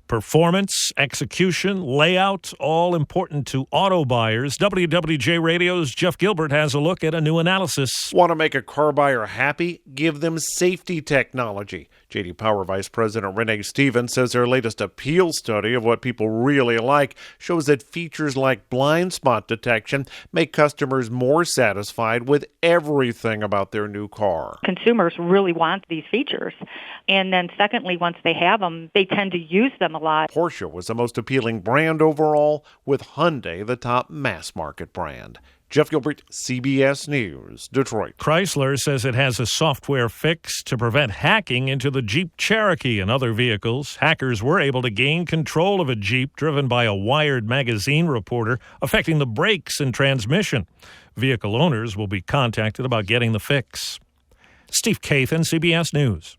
Performance, execution, layout, all important to auto buyers. WWJ Radio's Jeff Gilbert has a look at a new analysis. Want to make a car buyer happy? Give them safety technology. J.D. Power Vice President Renee Stevens says their latest appeal study of what people really like shows that features like blind spot detection make customers more satisfied with everything about their new car. Consumers really want these features. And then secondly, once they have them, they tend to use them a lot. Porsche was the most appealing brand overall, with Hyundai the top mass market brand. Jeff Gilbert, CBS News, Detroit. Chrysler says it has a software fix to prevent hacking into the Jeep Cherokee and other vehicles. Hackers were able to gain control of a Jeep driven by a Wired magazine reporter, affecting the brakes and transmission. Vehicle owners will be contacted about getting the fix. Steve Cathan, CBS News.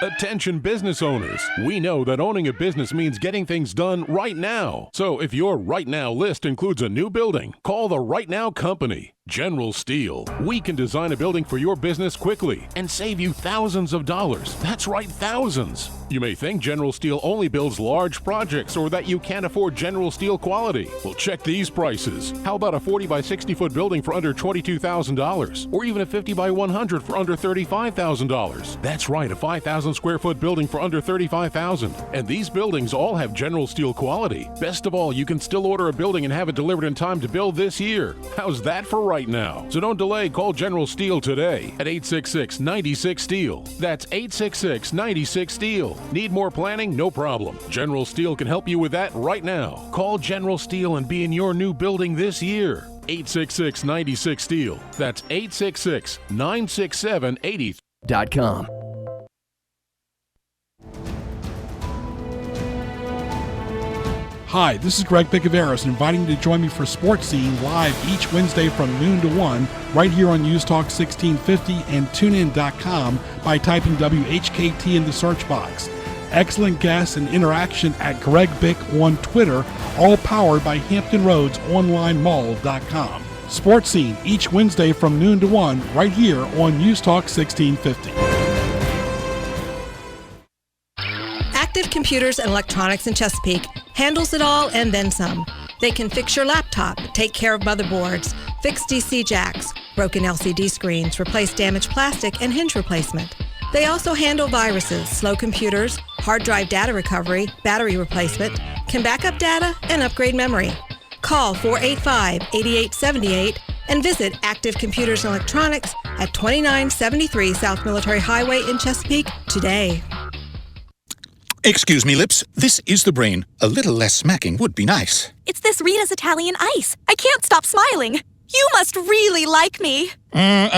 Attention business owners. We know that owning a business means getting things done right now. So if your right now list includes a new building, call the Right Now Company. General Steel. We can design a building for your business quickly and save you thousands of dollars. That's right, thousands. You may think General Steel only builds large projects or that you can't afford General Steel quality. Well, check these prices. How about a 40 by 60 foot building for under $22,000? Or even a 50 by 100 for under $35,000? That's right, a 5,000 square foot building for under $35,000. And these buildings all have General Steel quality. Best of all, you can still order a building and have it delivered in time to build this year. How's that for right now? So don't delay. Call General Steel today at 866-96-STEEL. That's 866-96-STEEL. Need more planning? No problem. General Steel can help you with that right now. Call General Steel and be in your new building this year. 866-96-STEEL. That's 866-967-80.com. Hi, this is Greg Bicouvaris, inviting you to join me for Sports Scene live each Wednesday from noon to 1 right here on News Talk 1650 and TuneIn.com by typing WHKT in the search box. Excellent guests and interaction at Greg Bick on Twitter, all powered by HamptonRoadsOnlineMall.com. Sports Scene each Wednesday from noon to 1 right here on News Talk 1650. Active Computers and Electronics in Chesapeake handles it all and then some. They can fix your laptop, take care of motherboards, fix DC jacks, broken LCD screens, replace damaged plastic, and hinge replacement. They also handle viruses, slow computers, hard drive data recovery, battery replacement, can back up data, and upgrade memory. Call 485-8878 and visit Active Computers and Electronics at 2973 South Military Highway in Chesapeake today. Excuse me, Lips. This is the brain. A little less smacking would be nice. It's this Rita's Italian Ice. I can't stop smiling. You must really like me.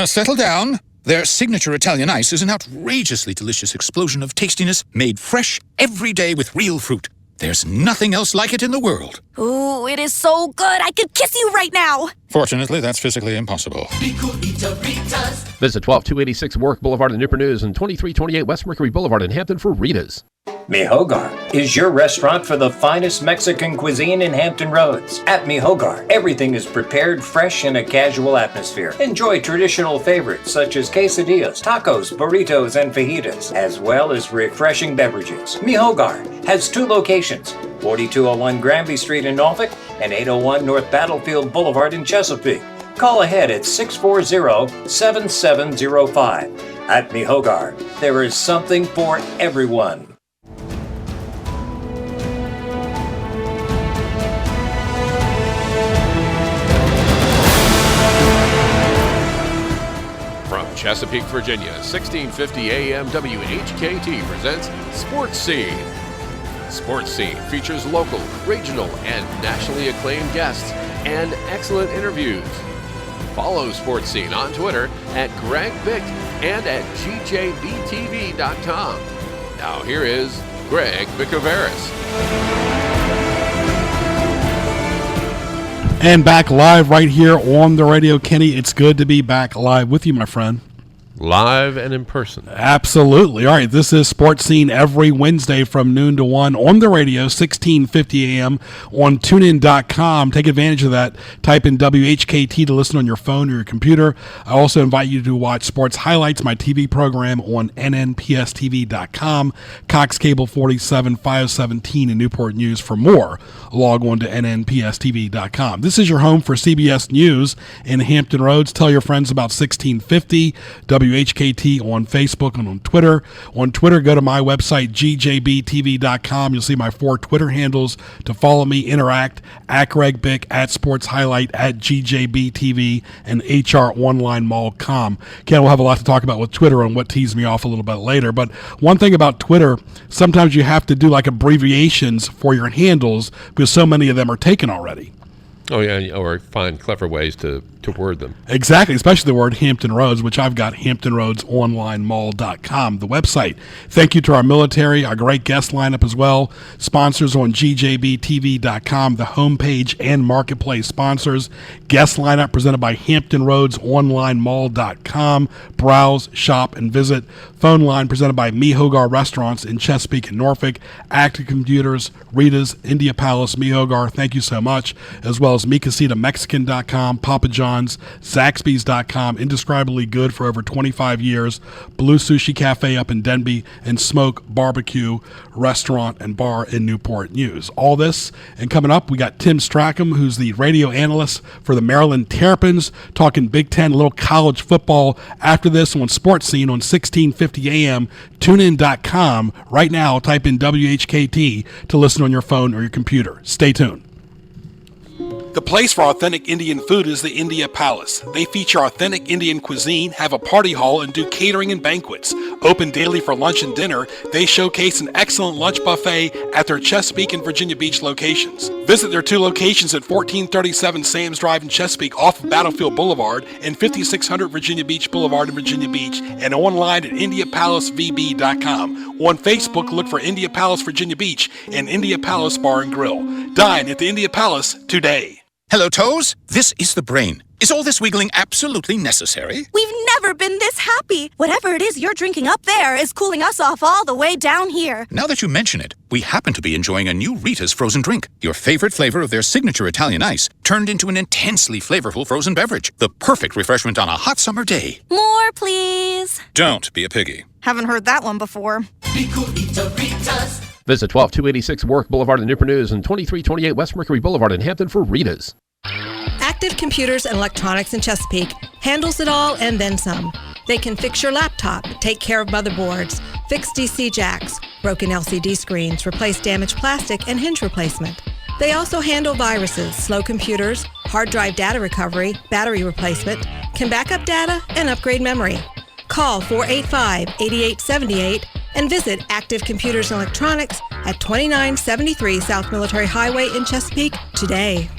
Settle down. Their signature Italian Ice is an outrageously delicious explosion of tastiness made fresh every day with real fruit. There's nothing else like it in the world. Ooh, it is so good. I could kiss you right now. Fortunately, that's physically impossible. Visit 12286 Warwick Boulevard in Newport News and 2328 West Mercury Boulevard in Hampton for Rita's. Mi Hogar is your restaurant for the finest Mexican cuisine in Hampton Roads. At Mi Hogar, everything is prepared fresh in a casual atmosphere. Enjoy traditional favorites such as quesadillas, tacos, burritos, and fajitas, as well as refreshing beverages. Mi Hogar has two locations, 4201 Granby Street in Norfolk and 801 North Battlefield Boulevard in Chesapeake. Call ahead at 640-7705. At Mi Hogar, there is something for everyone. Chesapeake, Virginia, 1650 AM WHKT presents Sports Scene. Sports Scene features local, regional, and nationally acclaimed guests and excellent interviews. Follow Sports Scene on Twitter at Greg Bick and at GJBTV.com. Now here is Greg Bicouvaris. And back live right here on the radio. Kenny, it's good to be back live with you, my friend. live and in person. Absolutely. All right, this is Sports Scene every Wednesday from noon to 1 on the radio, 1650 a.m. on tunein.com. Take advantage of that. Type in WHKT to listen on your phone or your computer. I also invite you to watch Sports Highlights, my TV program, on nnpstv.com. Cox Cable 47, 517 in Newport News. For more, log on to nnpstv.com. This is your home for CBS News in Hampton Roads. Tell your friends about 1650 WHKT on Facebook and on Twitter. On Twitter, go to my website, gjbtv.com. You'll see my 4 Twitter handles to follow me, interact, at Greg Bick, at Sports Highlight, at gjbtv, and HROnlineMall.com. Ken, we'll have a lot to talk about with Twitter and what teased me off a little bit later. But one thing about Twitter, sometimes you have to do like abbreviations for your handles because so many of them are taken already. Oh, yeah, or find clever ways to word them. Exactly, especially the word Hampton Roads, which I've got HamptonRoadsOnlineMall.com, the website. Thank you to our military, our great guest lineup as well. Sponsors on GJBTV.com, the homepage and marketplace sponsors. Guest lineup presented by HamptonRoadsOnlineMall.com. Browse, shop, and visit. Phone line presented by Me Hogar Restaurants in Chesapeake and Norfolk. Active Computers, Rita's, India Palace, Me Hogar, thank you so much. As well as MiCasitaMexican.com, Papa John's, Zaxby's.com, indescribably good for over 25 years, Blue Sushi Cafe up in Denby, and Smoke Barbecue Restaurant and Bar in Newport News. All this, and coming up, we got Tim Strachan, who's the radio analyst for the Maryland Terrapins, talking Big Ten, a little college football after this on Sports Scene on 1650 AM, tunein.com. Right now, type in WHKT to listen on your phone or your computer. Stay tuned. The place for authentic Indian food is the India Palace. They feature authentic Indian cuisine, have a party hall, and do catering and banquets. Open daily for lunch and dinner, they showcase an excellent lunch buffet at their Chesapeake and Virginia Beach locations. Visit their 2 locations at 1437 Sam's Drive in Chesapeake off of Battlefield Boulevard and 5600 Virginia Beach Boulevard in Virginia Beach, and online at IndiaPalaceVB.com. On Facebook, look for India Palace Virginia Beach and India Palace Bar and Grill. Dine at the India Palace today. Hello, Toes. This is the brain. Is all this wiggling absolutely necessary? We've never been this happy. Whatever it is you're drinking up there is cooling us off all the way down here. Now that you mention it, we happen to be enjoying a new Rita's frozen drink. Your favorite flavor of their signature Italian ice turned into an intensely flavorful frozen beverage. The perfect refreshment on a hot summer day. More, please. Don't be a piggy. Haven't heard that one before. Visit 12286 Warwick Boulevard in Newport News and 2328 West Mercury Boulevard in Hampton for Rita's. Active Computers and Electronics in Chesapeake handles it all and then some. They can fix your laptop, take care of motherboards, fix DC jacks, broken LCD screens, replace damaged plastic, and hinge replacement. They also handle viruses, slow computers, hard drive data recovery, battery replacement, can back up data, and upgrade memory. Call 485-8878 and visit Active Computers and Electronics at 2973 South Military Highway in Chesapeake today.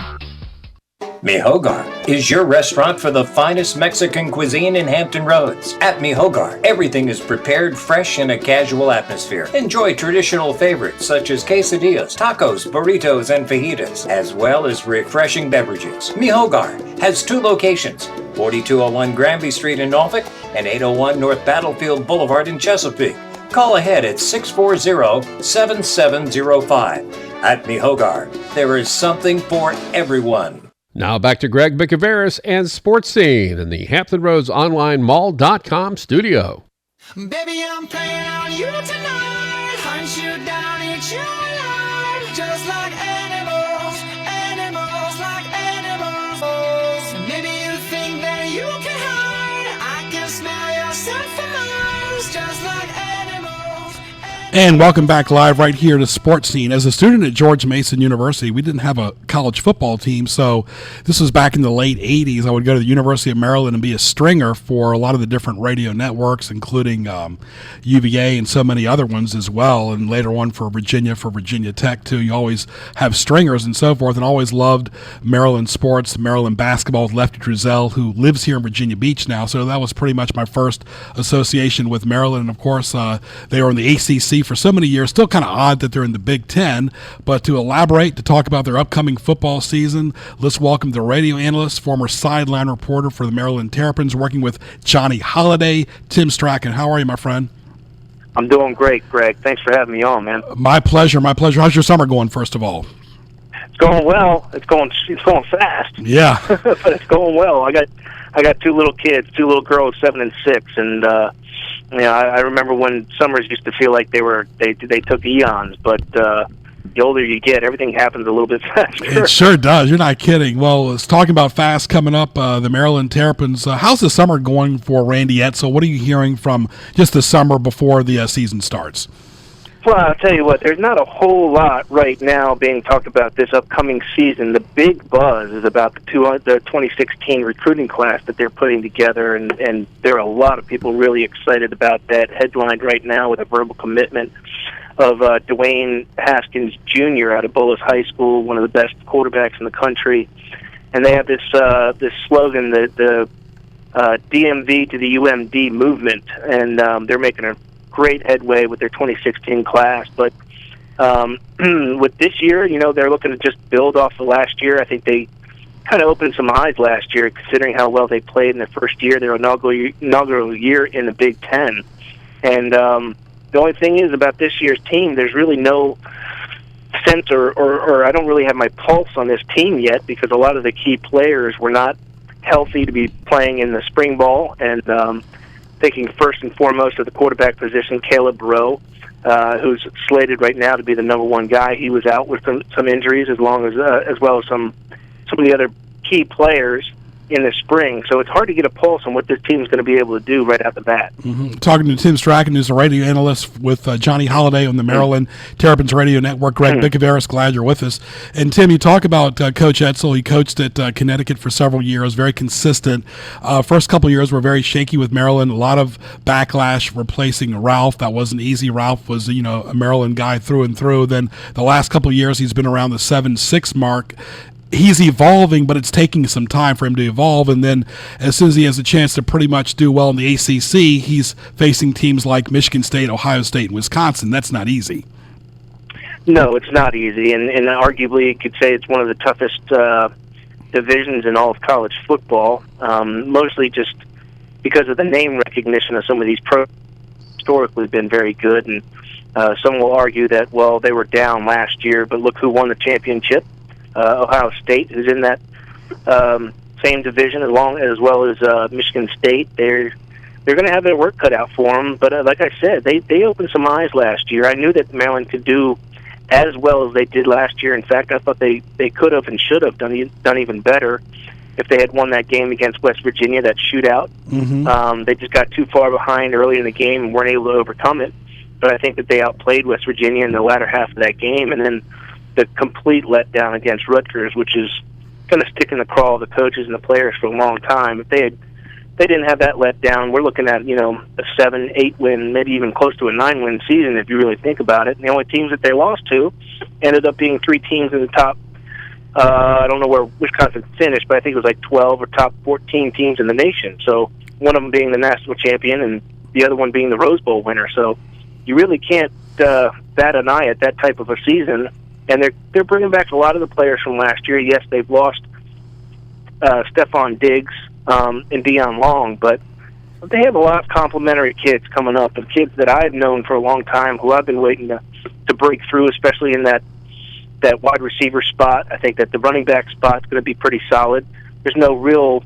Mi Hogar is your restaurant for the finest Mexican cuisine in Hampton Roads. At Mi Hogar, everything is prepared fresh in a casual atmosphere. Enjoy traditional favorites such as quesadillas, tacos, burritos, and fajitas, as well as refreshing beverages. Mi Hogar has 2 locations, 4201 Granby Street in Norfolk and 801 North Battlefield Boulevard in Chesapeake. Call ahead at 640-7705. At Mi Hogar, there is something for everyone. Now back to Greg Bicouvaris and Sports Scene in the Hampton Roads OnlineMall.com studio. Baby, I'm playing on you tonight. Hunt you down, eat you alive. Just like animals, animals like animals. Maybe you think that you can hide. I can smell yourself from miles. Just like animals. And welcome back live right here to Sports Scene. As a student at George Mason University, we didn't have a college football team, so this was back in the late 80s. I would go to the University of Maryland and be a stringer for a lot of the different radio networks, including UVA and so many other ones as well, and later on for Virginia Tech, too. You always have stringers and so forth, and always loved Maryland sports, Maryland basketball with Lefty Driesell, who lives here in Virginia Beach now, so that was pretty much my first association with Maryland. And, of course, they were in the ACC for so many years. Still kind of odd that they're in the Big Ten. But to elaborate, to talk about their upcoming football season, let's welcome the radio analyst, former sideline reporter for the Maryland Terrapins, working with Johnny Holiday, Tim Strachan. How are you, my friend? I'm doing great, Greg. Thanks for having me on, man. My pleasure. How's your summer going, first of all? It's going well. It's going fast. Yeah. But it's going well. I got two little kids, two little girls, 7 and 6, and I remember when summers used to feel like they took eons, but the older you get, everything happens a little bit faster. It sure does. You're not kidding. Well, it's talking about fast coming up, the Maryland Terrapins. How's the summer going for Randy Edsall? What are you hearing from just the summer before the season starts? Well, I'll tell you what, there's not a whole lot right now being talked about this upcoming season. The big buzz is about the 2016 recruiting class that they're putting together, and there are a lot of people really excited about that, headlined right now with a verbal commitment of Dwayne Haskins Jr. out of Bullis High School, one of the best quarterbacks in the country. And they have this slogan, the DMV to the UMD movement, and they're making a great headway with their 2016 class. But with this year, they're looking to just build off of last year. I think they kind of opened some eyes last year, considering how well they played in their first year, their inaugural year in the Big Ten. And the only thing is about this year's team, there's really no sense or I don't really have my pulse on this team yet, because a lot of the key players were not healthy to be playing in the spring ball. And thinking first and foremost of the quarterback position, Caleb Rowe, who's slated right now to be the number one guy. He was out with some injuries, as well as some of the other key players in the spring. So it's hard to get a pulse on what this team is going to be able to do right out the bat. Mm-hmm. Talking to Tim Strachan, who's a radio analyst with Johnny Holiday on the Maryland Terrapins Radio Network. Greg Bicouvaris, glad you're with us. And Tim, you talk about Coach Edsall. He coached at Connecticut for several years, very consistent. First couple years were very shaky with Maryland. A lot of backlash replacing Ralph. That wasn't easy. Ralph was, a Maryland guy through and through. Then the last couple of years, he's been around the 7-6 mark. He's evolving, but it's taking some time for him to evolve. And then as soon as he has a chance to pretty much do well in the ACC, he's facing teams like Michigan State, Ohio State, and Wisconsin. That's not easy. No, it's not easy. And arguably you could say it's one of the toughest divisions in all of college football, mostly just because of the name recognition of some of these pros. Historically been very good. And some will argue that, well, they were down last year, but look who won the championship. Ohio State, who's in that same division, as well as Michigan State. They're going to have their work cut out for them. But like I said, they opened some eyes last year. I knew that Maryland could do as well as they did last year. In fact, I thought they could have and should have done even better if they had won that game against West Virginia, that shootout. Mm-hmm. They just got too far behind early in the game and weren't able to overcome it. But I think that they outplayed West Virginia in the latter half of that game. And then the complete letdown against Rutgers, which is going to stick in the craw of the coaches and the players for a long time. If they didn't have that letdown, we're looking at a 7-8 win, maybe even close to a 9-win season if you really think about it. And the only teams that they lost to ended up being 3 teams in the top. I don't know where Wisconsin finished, but I think it was like 12 or top 14 teams in the nation. So one of them being the national champion and the other one being the Rose Bowl winner. So you really can't bat an eye at that type of a season. And they're bringing back a lot of the players from last year. Yes, they've lost Stephon Diggs and Deion Long, but they have a lot of complimentary kids coming up, and kids that I've known for a long time who I've been waiting to break through, especially in that wide receiver spot. I think that the running back spot's going to be pretty solid. There's no real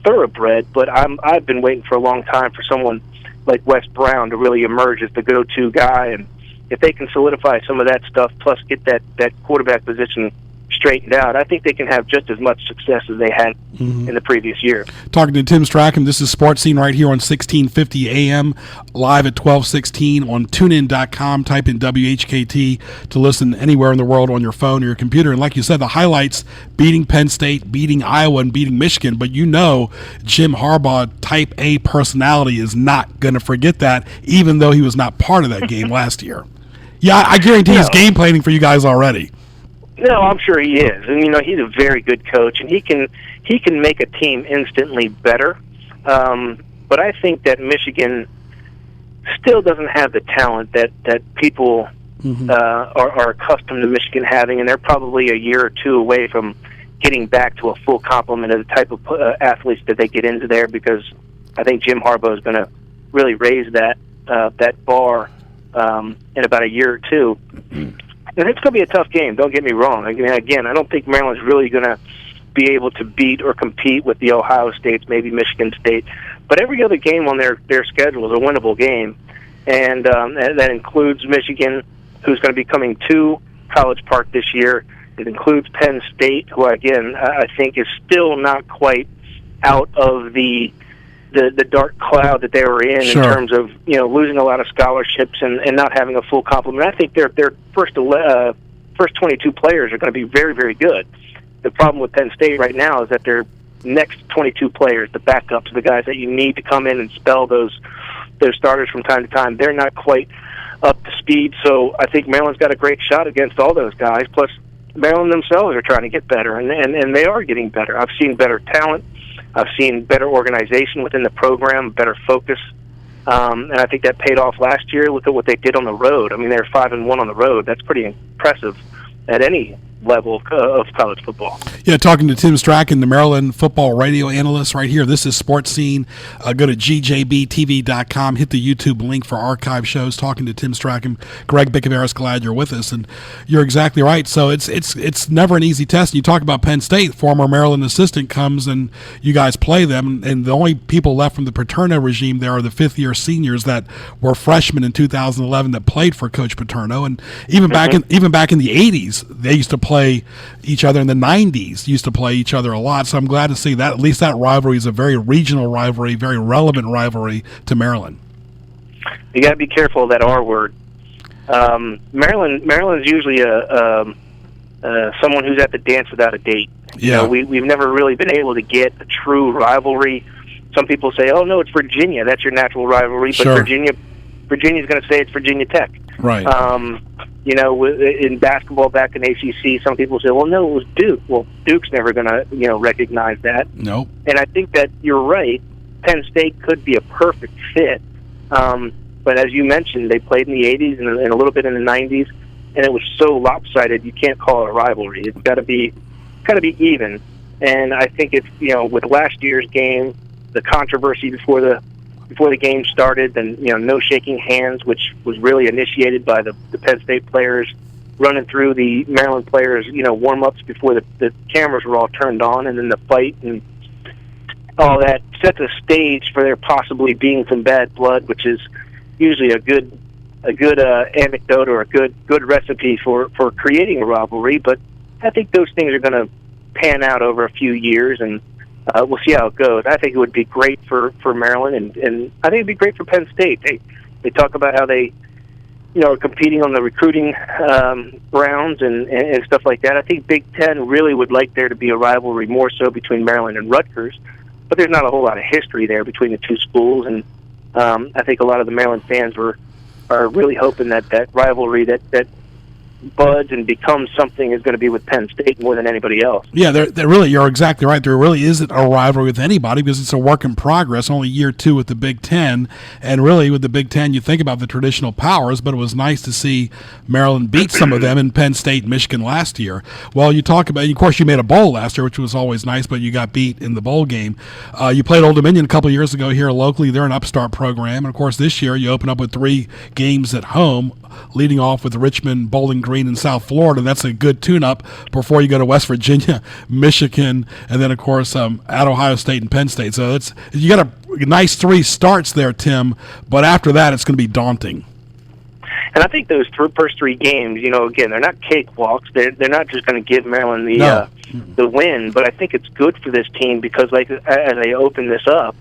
thoroughbred, but I've been waiting for a long time for someone like Wes Brown to really emerge as the go-to guy. And if they can solidify some of that stuff, plus get that quarterback position straightened out, I think they can have just as much success as they had in the previous year. Talking to Tim Strachan, this is Sports Scene right here on 1650 AM, live at 12:16 on TuneIn.com. Type in WHKT to listen anywhere in the world on your phone or your computer. And like you said, the highlights, beating Penn State, beating Iowa, and beating Michigan. But Jim Harbaugh, type A personality, is not going to forget that, even though he was not part of that game last year. Yeah, I guarantee he's game planning for you guys already. No, I'm sure he is, and he's a very good coach, and he can make a team instantly better. But I think that Michigan still doesn't have the talent that people are accustomed to Michigan having, and they're probably a year or two away from getting back to a full complement of the type of athletes that they get into there, because I think Jim Harbaugh is going to really raise that bar in about a year or two. And it's going to be a tough game, don't get me wrong. I mean, again, I don't think Maryland's really going to be able to beat or compete with the Ohio States, maybe Michigan State. But every other game on their schedule is a winnable game, and that includes Michigan, who's going to be coming to College Park this year. It includes Penn State, who, again, I think is still not quite out of the dark cloud that they were in terms of, you know, losing a lot of scholarships and not having a full complement. I think their first 22 players are going to be very, very good. The problem with Penn State right now is that their next 22 players, the backups, the guys that you need to come in and spell those starters from time to time, they're not quite up to speed. So I think Maryland's got a great shot against all those guys. Plus, Maryland themselves are trying to get better, and they are getting better. I've seen better talent. I've seen better organization within the program, better focus, and I think that paid off last year. Look at what they did on the road. I mean, they're 5-1 on the road. That's pretty impressive at any level of college football. Yeah, talking to Tim Strachan, the Maryland football radio analyst right here. This is Sports Scene. Go to gjbtv.com, hit the YouTube link for archive shows. Talking to Tim Strachan, Greg Bicouvaris, glad you're with us. And you're exactly right. So it's never an easy test. You talk about Penn State, former Maryland assistant comes and you guys play them, and the only people left from the Paterno regime there are the fifth-year seniors that were freshmen in 2011 that played for Coach Paterno. And even back in the 80s, they used to play each other. In the 90s, used to play each other a lot. So I'm glad to see that at least that rivalry is a very regional rivalry, very relevant rivalry to Maryland. You got to be careful of that R word. Maryland's usually someone who's at the dance without a date. Yeah, you know, we've never really been able to get a true rivalry. Some people say, "Oh no, it's Virginia. That's your natural rivalry." But sure. Virginia's going to say it's Virginia Tech. Right. You know, in basketball back in ACC, some people say, "Well, no, it was Duke." Well, Duke's never going to, recognize that. No. And I think that you're right. Penn State could be a perfect fit. But as you mentioned, they played in the 80s and a little bit in the 90s, and it was so lopsided you can't call it a rivalry. It's got to be even. And I think it's, with last year's game, the controversy before the game started, and no shaking hands, which was really initiated by the Penn State players running through the Maryland players, warm-ups before the cameras were all turned on, and then the fight and all that set the stage for there possibly being some bad blood, which is usually a good anecdote or a good recipe for creating a rivalry. But I think those things are going to pan out over a few years, and we'll see how it goes. I think it would be great for Maryland, and I think it'd be great for Penn State. They talk about how they are competing on the recruiting rounds and stuff like that. I think Big Ten really would like there to be a rivalry more so between Maryland and Rutgers, but there's not a whole lot of history there between the two schools, and I think a lot of the Maryland fans are really hoping that rivalry that buds and becomes something is going to be with Penn State more than anybody else. Yeah, they're really, you're exactly right. There really isn't a rivalry with anybody because it's a work in progress, only year 2 with the Big Ten. And really with the Big Ten, you think about the traditional powers, but it was nice to see Maryland beat some of them in Penn State and Michigan last year. Well, you talk about, of course, you made a bowl last year, which was always nice, but you got beat in the bowl game. You played Old Dominion a couple of years ago here locally. They're an upstart program. And, of course, this year you open up with 3 games at home, leading off with Richmond, Bowling Green, and South Florida. That's a good tune-up before you go to West Virginia, Michigan, and then, of course, at Ohio State and Penn State. So you got a nice 3 starts there, Tim, but after that it's going to be daunting. And I think those first 3 games, again, they're not cakewalks. They're not just going to give Maryland the win, but I think it's good for this team because, like, as I open this up,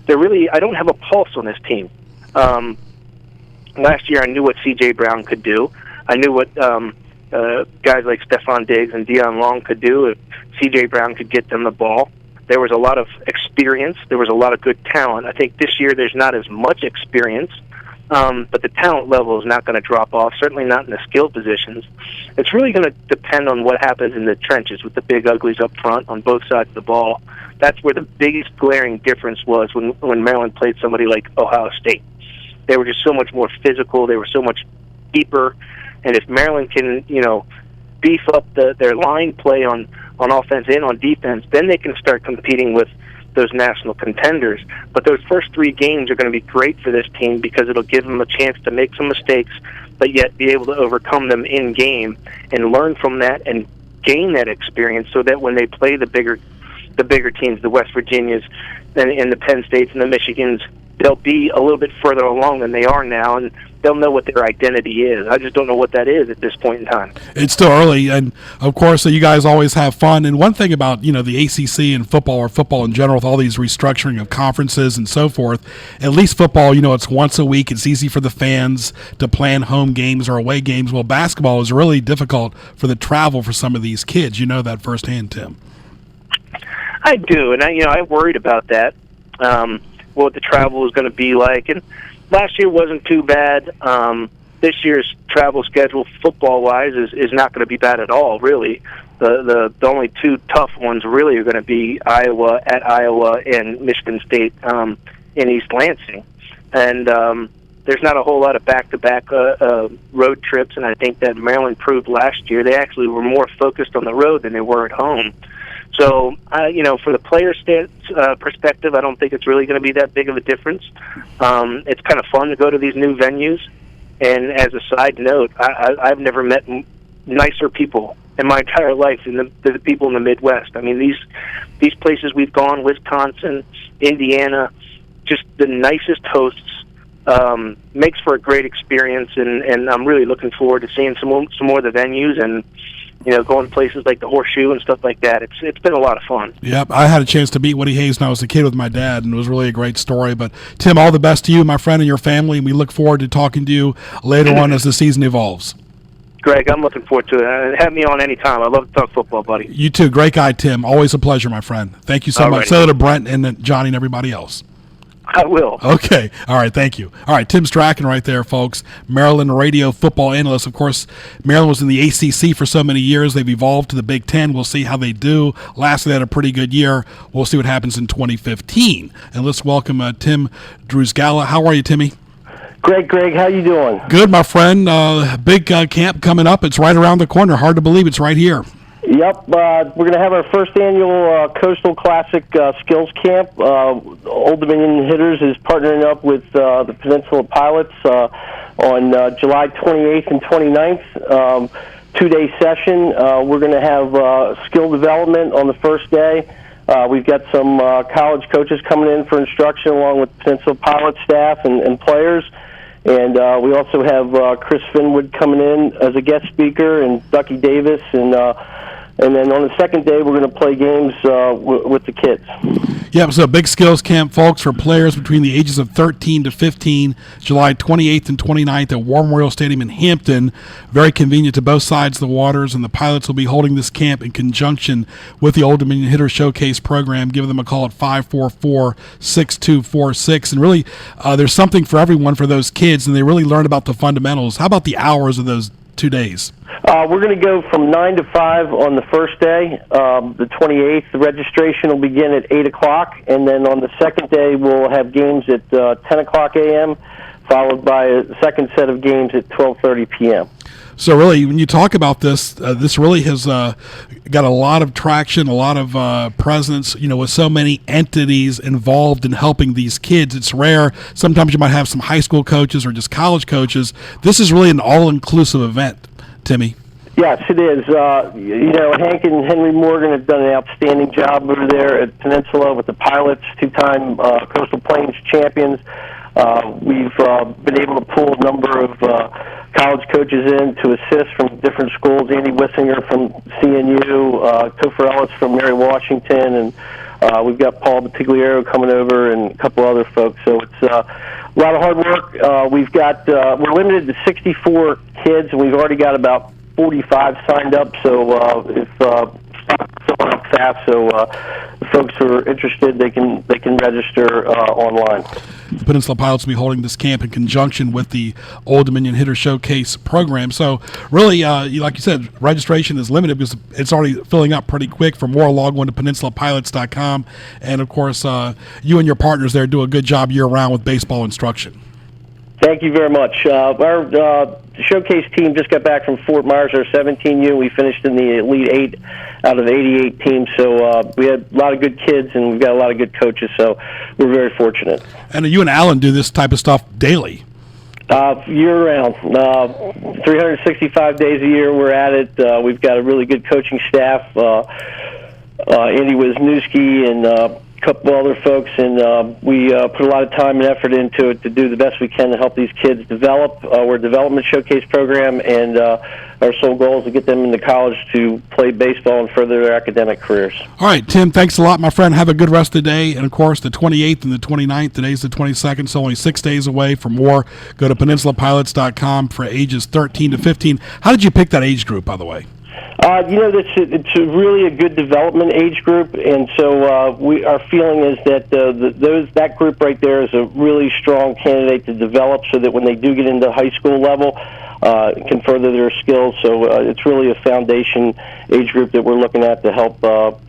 I don't have a pulse on this team. Last year I knew what C.J. Brown could do. I knew what guys like Stephon Diggs and Deion Long could do if C.J. Brown could get them the ball. There was a lot of experience. There was a lot of good talent. I think this year there's not as much experience, but the talent level is not going to drop off, certainly not in the skill positions. It's really going to depend on what happens in the trenches with the big uglies up front on both sides of the ball. That's where the biggest glaring difference was when Maryland played somebody like Ohio State. They were just so much more physical. They were so much deeper. And if Maryland can, beef up their line play on offense and on defense, then they can start competing with those national contenders. But those first 3 games are going to be great for this team because it'll give them a chance to make some mistakes, but yet be able to overcome them in game and learn from that and gain that experience, so that when they play the bigger teams, the West Virginias and the Penn States and the Michigans, they'll be a little bit further along than they are now, and they'll know what their identity is. I just don't know what that is at this point in time. It's still early, and of course, you guys always have fun. And one thing about the ACC and football, or football in general, with all these restructuring of conferences and so forth, at least football, it's once a week. It's easy for the fans to plan home games or away games. Well, basketball is really difficult for the travel for some of these kids. You know that firsthand, Tim. I do, and I worried about that. What the travel is going to be like, and last year wasn't too bad. This year's travel schedule, football-wise, is not going to be bad at all, really. The only 2 tough ones really are going to be Iowa and Michigan State in East Lansing. And there's not a whole lot of back-to-back road trips, and I think that Maryland proved last year they actually were more focused on the road than they were at home. So, for the player perspective, I don't think it's really going to be that big of a difference. It's kind of fun to go to these new venues. And as a side note, I've never met nicer people in my entire life than the people in the Midwest. I mean, these places we've gone, Wisconsin, Indiana, just the nicest hosts. Makes for a great experience, and I'm really looking forward to seeing some more of the venues and going to places like the Horseshoe and stuff like that. It's been a lot of fun. Yep, I had a chance to meet Woody Hayes when I was a kid with my dad, and it was really a great story. But, Tim, all the best to you, my friend, and your family, and we look forward to talking to you later on as the season evolves. Greg, I'm looking forward to it. Have me on anytime. I love to talk football, buddy. You too. Great guy, Tim. Always a pleasure, my friend. Thank you so much. So to Brent and Johnny and everybody else. I will. Okay. All right. Thank you. All right. Tim Strachan right there, folks. Maryland radio football analyst. Of course, Maryland was in the ACC for so many years. They've evolved to the Big Ten. We'll see how they do. Last year they had a pretty good year. We'll see what happens in 2015. And let's welcome Tim Druzgala. How are you, Timmy? Greg, how you doing? Good, my friend. Big camp coming up. It's right around the corner. Hard to believe it's right here. Yep, we're going to have our first annual Coastal Classic Skills Camp. Old Dominion Hitters is partnering up with the Peninsula Pilots on July 28th and 29th. 2-day session. We're going to have skill development on the first day. We've got some college coaches coming in for instruction along with Peninsula Pilot staff and players. And we also have Chris Finwood coming in as a guest speaker, and Ducky Davis, and then on the second day, we're going to play games with the kids. Yeah, so a big skills camp, folks, for players between the ages of 13 to 15, July 28th and 29th at War Memorial Stadium in Hampton. Very convenient to both sides of the waters, and the Pilots will be holding this camp in conjunction with the Old Dominion Hitter Showcase program. Give them a call at 544-6246. And really, there's something for everyone for those kids, and they really learn about the fundamentals. How about the hours of those 2 days? We're going to go from 9 to 5 on the first day, the 28th. The registration will begin at 8 o'clock, and then on the second day we'll have games at 10 o'clock a.m., followed by a second set of games at 12:30 p.m. So really, when you talk about this, this really has got a lot of traction, a lot of presence, with so many entities involved in helping these kids. It's rare. Sometimes you might have some high school coaches or just college coaches. This is really an all-inclusive event, Timmy. Yes, it is. Hank and Henry Morgan have done an outstanding job over there at Peninsula with the Pilots, two-time Coastal Plains champions. We've been able to pull a number of college coaches in to assist from different schools. Andy Wissinger from CNU, Topher Ellis from Mary Washington, and we've got Paul Batigliero coming over and a couple other folks. So it's a lot of hard work. We're limited to 64 kids, and we've already got about 45 signed up. So if filling up fast, so the folks who are interested, they can register online. The Peninsula Pilots will be holding this camp in conjunction with the Old Dominion Hitter Showcase program. So really, like you said, registration is limited because it's already filling up pretty quick. For more, log on to PeninsulaPilots.com. And, of course, you and your partners there do a good job year-round with baseball instruction. Thank you very much. Our showcase team just got back from Fort Myers, our 17U. We finished in the Elite 8 out of 88 teams, so we had a lot of good kids, and we've got a lot of good coaches, so we're very fortunate. And you and Alan do this type of stuff daily. Year-round. 365 days a year we're at it. We've got a really good coaching staff. Andy Wisniewski and a couple other folks, and we put a lot of time and effort into it to do the best we can to help these kids develop. We're a development showcase program, and our sole goal is to get them into college to play baseball and further their academic careers. All right, Tim, thanks a lot, my friend. Have a good rest of the day. And, of course, the 28th and the 29th. Today's the 22nd, so only 6 days away. For more, go to peninsulapilots.com for ages 13 to 15. How did you pick that age group, by the way? It's really a good development age group, and so our feeling is that that group right there is a really strong candidate to develop, so that when they do get into high school level, it can further their skills. So it's really a foundation age group that we're looking at to help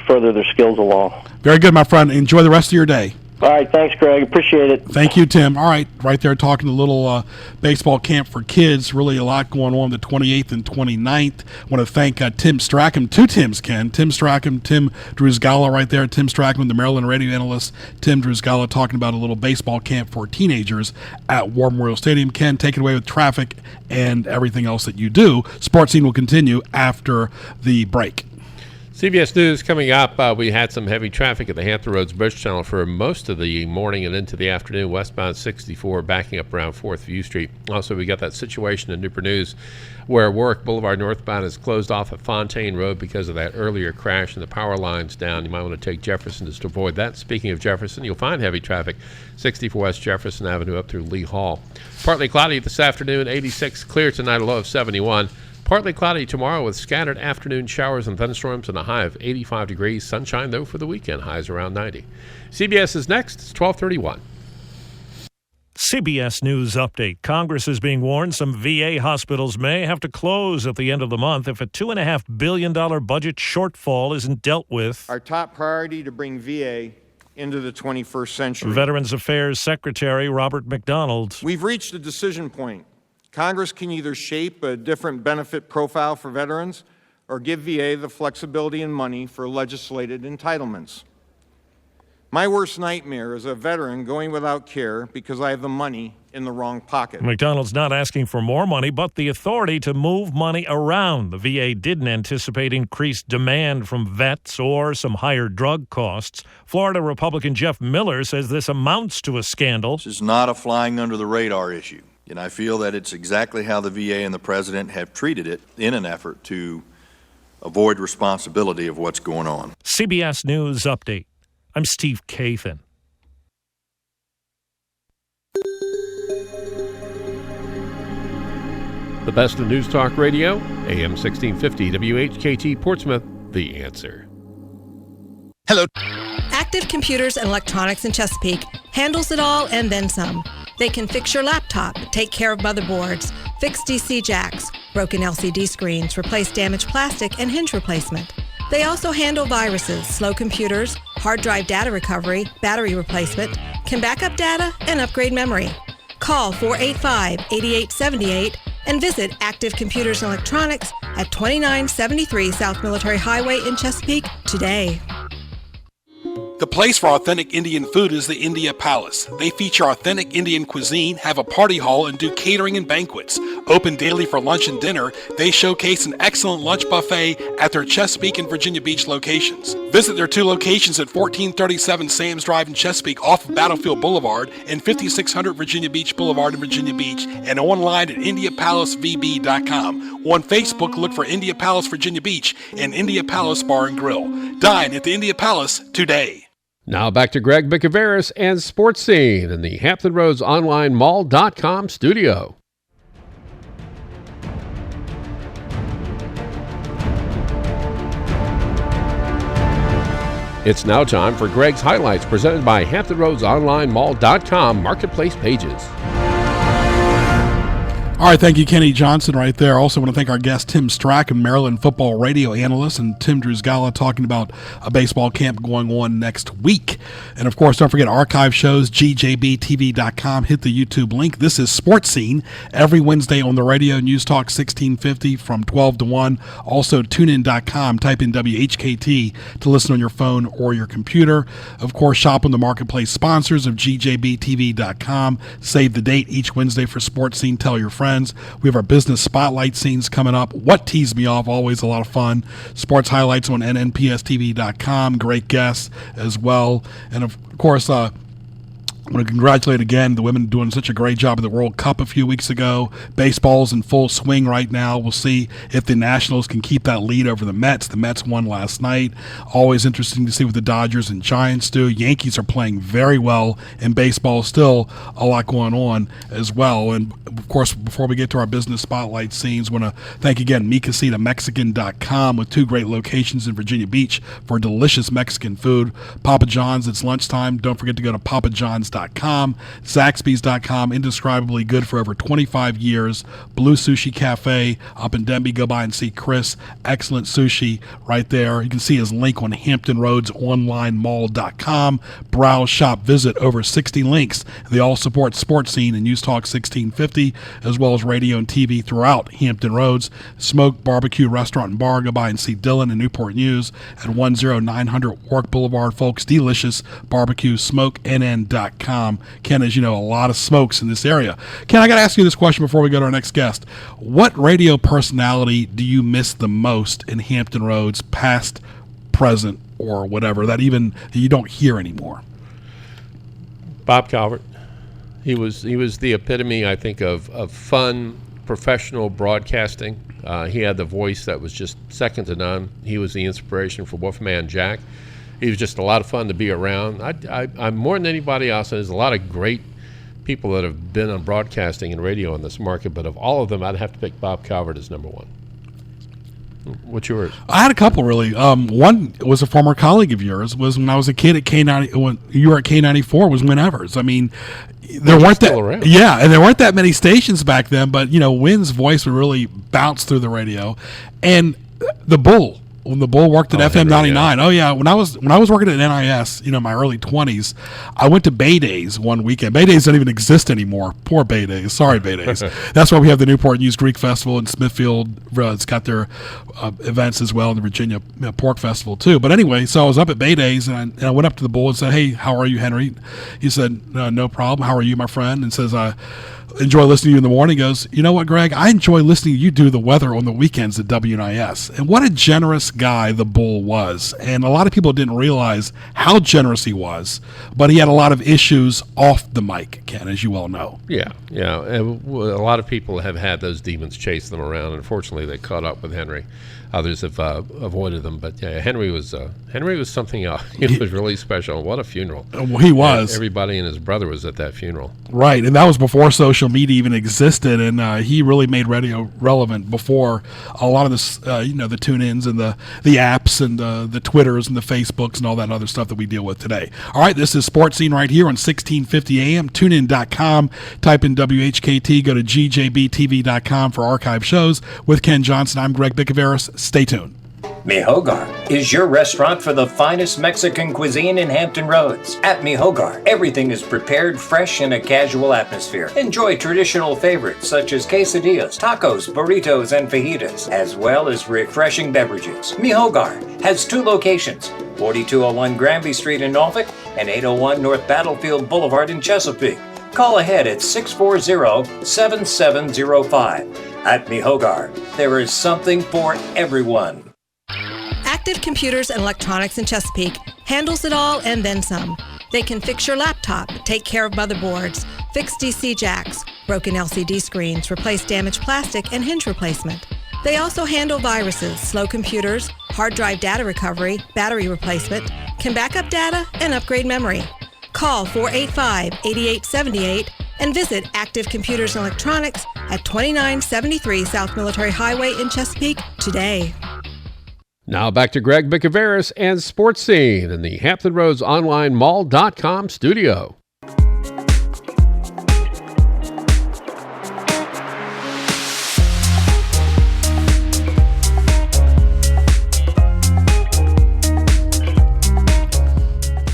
further their skills along. Very good, my friend. Enjoy the rest of your day. All right, thanks, Greg. Appreciate it. Thank you, Tim. All right, right there talking a little baseball camp for kids. Really a lot going on the 28th and 29th. I want to thank Tim Strachan, two Tims, Ken. Tim Strachan, Tim Druzgala right there. Tim Strachan, the Maryland radio analyst. Tim Druzgala talking about a little baseball camp for teenagers at War Memorial Stadium. Ken, take it away with traffic and everything else that you do. Sports Scene will continue after the break. CBS News coming up. We had some heavy traffic at the Hampton Roads Bridge Channel for most of the morning and into the afternoon. Westbound 64 backing up around 4th View Street. Also, we got that situation in Newport News where Warwick Boulevard northbound is closed off at Fontaine Road because of that earlier crash and the power lines down. You might want to take Jefferson just to avoid that. Speaking of Jefferson, you'll find heavy traffic 64 West Jefferson Avenue up through Lee Hall. Partly cloudy this afternoon, 86, clear tonight, a low of 71. Partly cloudy tomorrow with scattered afternoon showers and thunderstorms and a high of 85 degrees. Sunshine, though, for the weekend. Highs around 90. CBS is next. It's 12:31. CBS News Update. Congress is being warned some VA hospitals may have to close at the end of the month if a $2.5 billion budget shortfall isn't dealt with. Our top priority to bring VA into the 21st century. Veterans Affairs Secretary Robert McDonald. We've reached a decision point. Congress can either shape a different benefit profile for veterans or give VA the flexibility and money for legislated entitlements. My worst nightmare is a veteran going without care because I have the money in the wrong pocket. McDonald's not asking for more money, but the authority to move money around. The VA didn't anticipate increased demand from vets or some higher drug costs. Florida Republican Jeff Miller says this amounts to a scandal. This is not a flying under the radar issue. And I feel that it's exactly how the VA and the president have treated it in an effort to avoid responsibility of what's going on. CBS News Update. I'm Steve Cathy. The best of News Talk Radio, AM 1650, WHKT Portsmouth, The Answer. Hello. Active Computers and Electronics in Chesapeake handles it all and then some. They can fix your laptop, take care of motherboards, fix DC jacks, broken LCD screens, replace damaged plastic, and hinge replacement. They also handle viruses, slow computers, hard drive data recovery, battery replacement, can back up data, and upgrade memory. Call 485-8878 and visit Active Computers and Electronics at 2973 South Military Highway in Chesapeake today. The place for authentic Indian food is the India Palace. They feature authentic Indian cuisine, have a party hall, and do catering and banquets. Open daily for lunch and dinner, they showcase an excellent lunch buffet at their Chesapeake and Virginia Beach locations. Visit their two locations at 1437 Sam's Drive in Chesapeake off of Battlefield Boulevard and 5600 Virginia Beach Boulevard in Virginia Beach, and online at IndiaPalaceVB.com. On Facebook, look for India Palace Virginia Beach and India Palace Bar and Grill. Dine at the India Palace today. Now back to Greg Bicouvaris and Sports Scene in the Hampton Roads Online Mall.com studio. It's now time for Greg's Highlights presented by Hampton Roads Online Mall.com Marketplace Pages. All right, thank you, Kenny Johnson, right there. Also want to thank our guest, Tim Strachan, Maryland football radio analyst, and Tim Druzgala talking about a baseball camp going on next week. And, of course, don't forget archive shows, gjbtv.com. Hit the YouTube link. This is Sports Scene every Wednesday on the radio, News Talk 1650 from 12 to 1. Also, tunein.com. Type in WHKT to listen on your phone or your computer. Of course, shop on the marketplace sponsors of gjbtv.com. Save the date each Wednesday for Sports Scene. Tell your friends. We have our business spotlight scenes coming up. What teased me off, always a lot of fun. Sports highlights on nnpstv.com. Great guests as well. And of course, I want to congratulate again the women doing such a great job at the World Cup a few weeks ago. Baseball's in full swing right now. We'll see if the Nationals can keep that lead over the Mets. The Mets won last night. Always interesting to see what the Dodgers and Giants do. Yankees are playing very well in baseball. Still a lot going on as well. And, of course, before we get to our business spotlight scenes, I want to thank again MiCasitaMexican.com with 2 great locations in Virginia Beach for delicious Mexican food. Papa John's, it's lunchtime. Don't forget to go to papajohns.com. Zaxby's.com, indescribably good for over 25 years. Blue Sushi Cafe up in Denby. Go by and see Chris. Excellent sushi right there. You can see his link on HamptonRoadsOnlineMall.com. Browse, shop, visit. Over 60 links. They all support Sports Scene and News Talk 1650, as well as radio and TV throughout Hampton Roads. Smoke Barbecue Restaurant and Bar. Go by and see Dylan and Newport News at 10900 Warwick Boulevard. Folks, delicious barbecue. SmokeNN.com. Ken, as you know, a lot of smokes in this area. Ken, I got to ask you this question before we go to our next guest. What radio personality do you miss the most in Hampton Roads, past, present, or whatever, that you don't hear anymore? Bob Calvert. He was the epitome, I think, of fun, professional broadcasting. He had the voice that was just second to none. He was the inspiration for Wolfman Jack. He was just a lot of fun to be around. I'm more than anybody else, and there's a lot of great people that have been on broadcasting and radio in this market, but of all of them, I'd have to pick Bob Calvert as number one. What's yours? I had a couple, really. One was a former colleague of yours. Was when I was a kid at K90. When you were at K94, was Win Evers. I mean, there weren't that. And there weren't that many stations back then. But Win's voice would really bounce through the radio, and the Bull. When the Bull worked at FM 99. Yeah. Oh yeah, when I was working at NIS, my early 20s, I went to Bay Days one weekend. Bay Days don't even exist anymore. Poor Bay Days. Sorry, Bay Days. That's why we have the Newport News Greek Festival in Smithfield. It's got their events as well, and the Virginia Pork Festival too. But anyway, so I was up at Bay Days, and I went up to the Bull and said, "Hey, how are you, Henry?" He said, "No problem. How are you, my friend?" And says, enjoy listening to you in the morning. He goes, "You know what, Greg? I enjoy listening to you do the weather on the weekends at WNIS." And what a generous guy the Bull was. And a lot of people didn't realize how generous he was, but he had a lot of issues off the mic, Ken, as you well know. Yeah. And a lot of people have had those demons chase them around. Unfortunately, they caught up with Henry. Others have avoided them, but yeah, Henry was something else. He was really special. What a funeral! He was. Everybody and his brother was at that funeral. Right, and that was before social media even existed, and he really made radio relevant before a lot of this, the tune-ins and the apps and the Twitters and the Facebooks and all that other stuff that we deal with today. All right, this is Sports Scene right here on 1650 AM. TuneIn.com. Type in WHKT. Go to gjbtv.com for archive shows. With Ken Johnson, I'm Greg Bicouvaris. Stay tuned. Mi Hogar is your restaurant for the finest Mexican cuisine in Hampton Roads. At Mi Hogar, everything is prepared fresh in a casual atmosphere. Enjoy traditional favorites such as quesadillas, tacos, burritos, and fajitas, as well as refreshing beverages. Mi Hogar has 2 locations, 4201 Granby Street in Norfolk and 801 North Battlefield Boulevard in Chesapeake. Call ahead at 640-7705. At Mi Hogar, there is something for everyone. Active Computers and Electronics in Chesapeake handles it all and then some. They can fix your laptop, take care of motherboards, fix DC jacks, broken LCD screens, replace damaged plastic, and hinge replacement. They also handle viruses, slow computers, hard drive data recovery, battery replacement, can back up data, and upgrade memory. Call 485-8878 and visit Active Computers and Electronics at 2973 South Military Highway in Chesapeake today. Now back to Greg Bicouvaris and Sports Scene in the Hampton Roads Online Mall.com studio.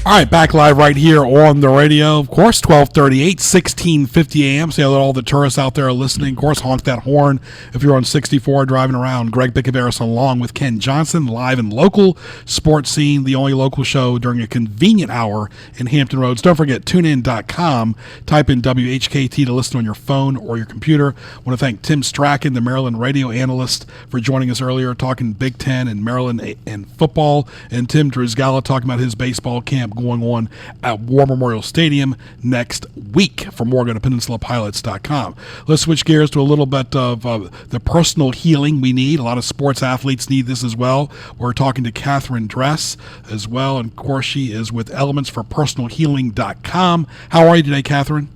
All right, back live right here on the radio. Of course, 1238, 1650 a.m. Say hello to all the tourists out there listening. Of course, honk that horn if you're on 64 driving around. Greg Bicouvaris along with Ken Johnson, live and local sports scene, the only local show during a convenient hour in Hampton Roads. Don't forget, tunein.com. Type in WHKT to listen on your phone or your computer. I want to thank Tim Strachan, the Maryland radio analyst, for joining us earlier, talking Big Ten and Maryland and football, and Tim Druzgala talking about his baseball camp going on at War Memorial Stadium next week. For more, go to PeninsulaPilots.com. Let's switch gears to a little bit of the personal healing we need. A lot of sports athletes need this as well. We're talking to Catherine Dress as well, and of course she is with ElementsForPersonalHealing.com. How are you today, Catherine?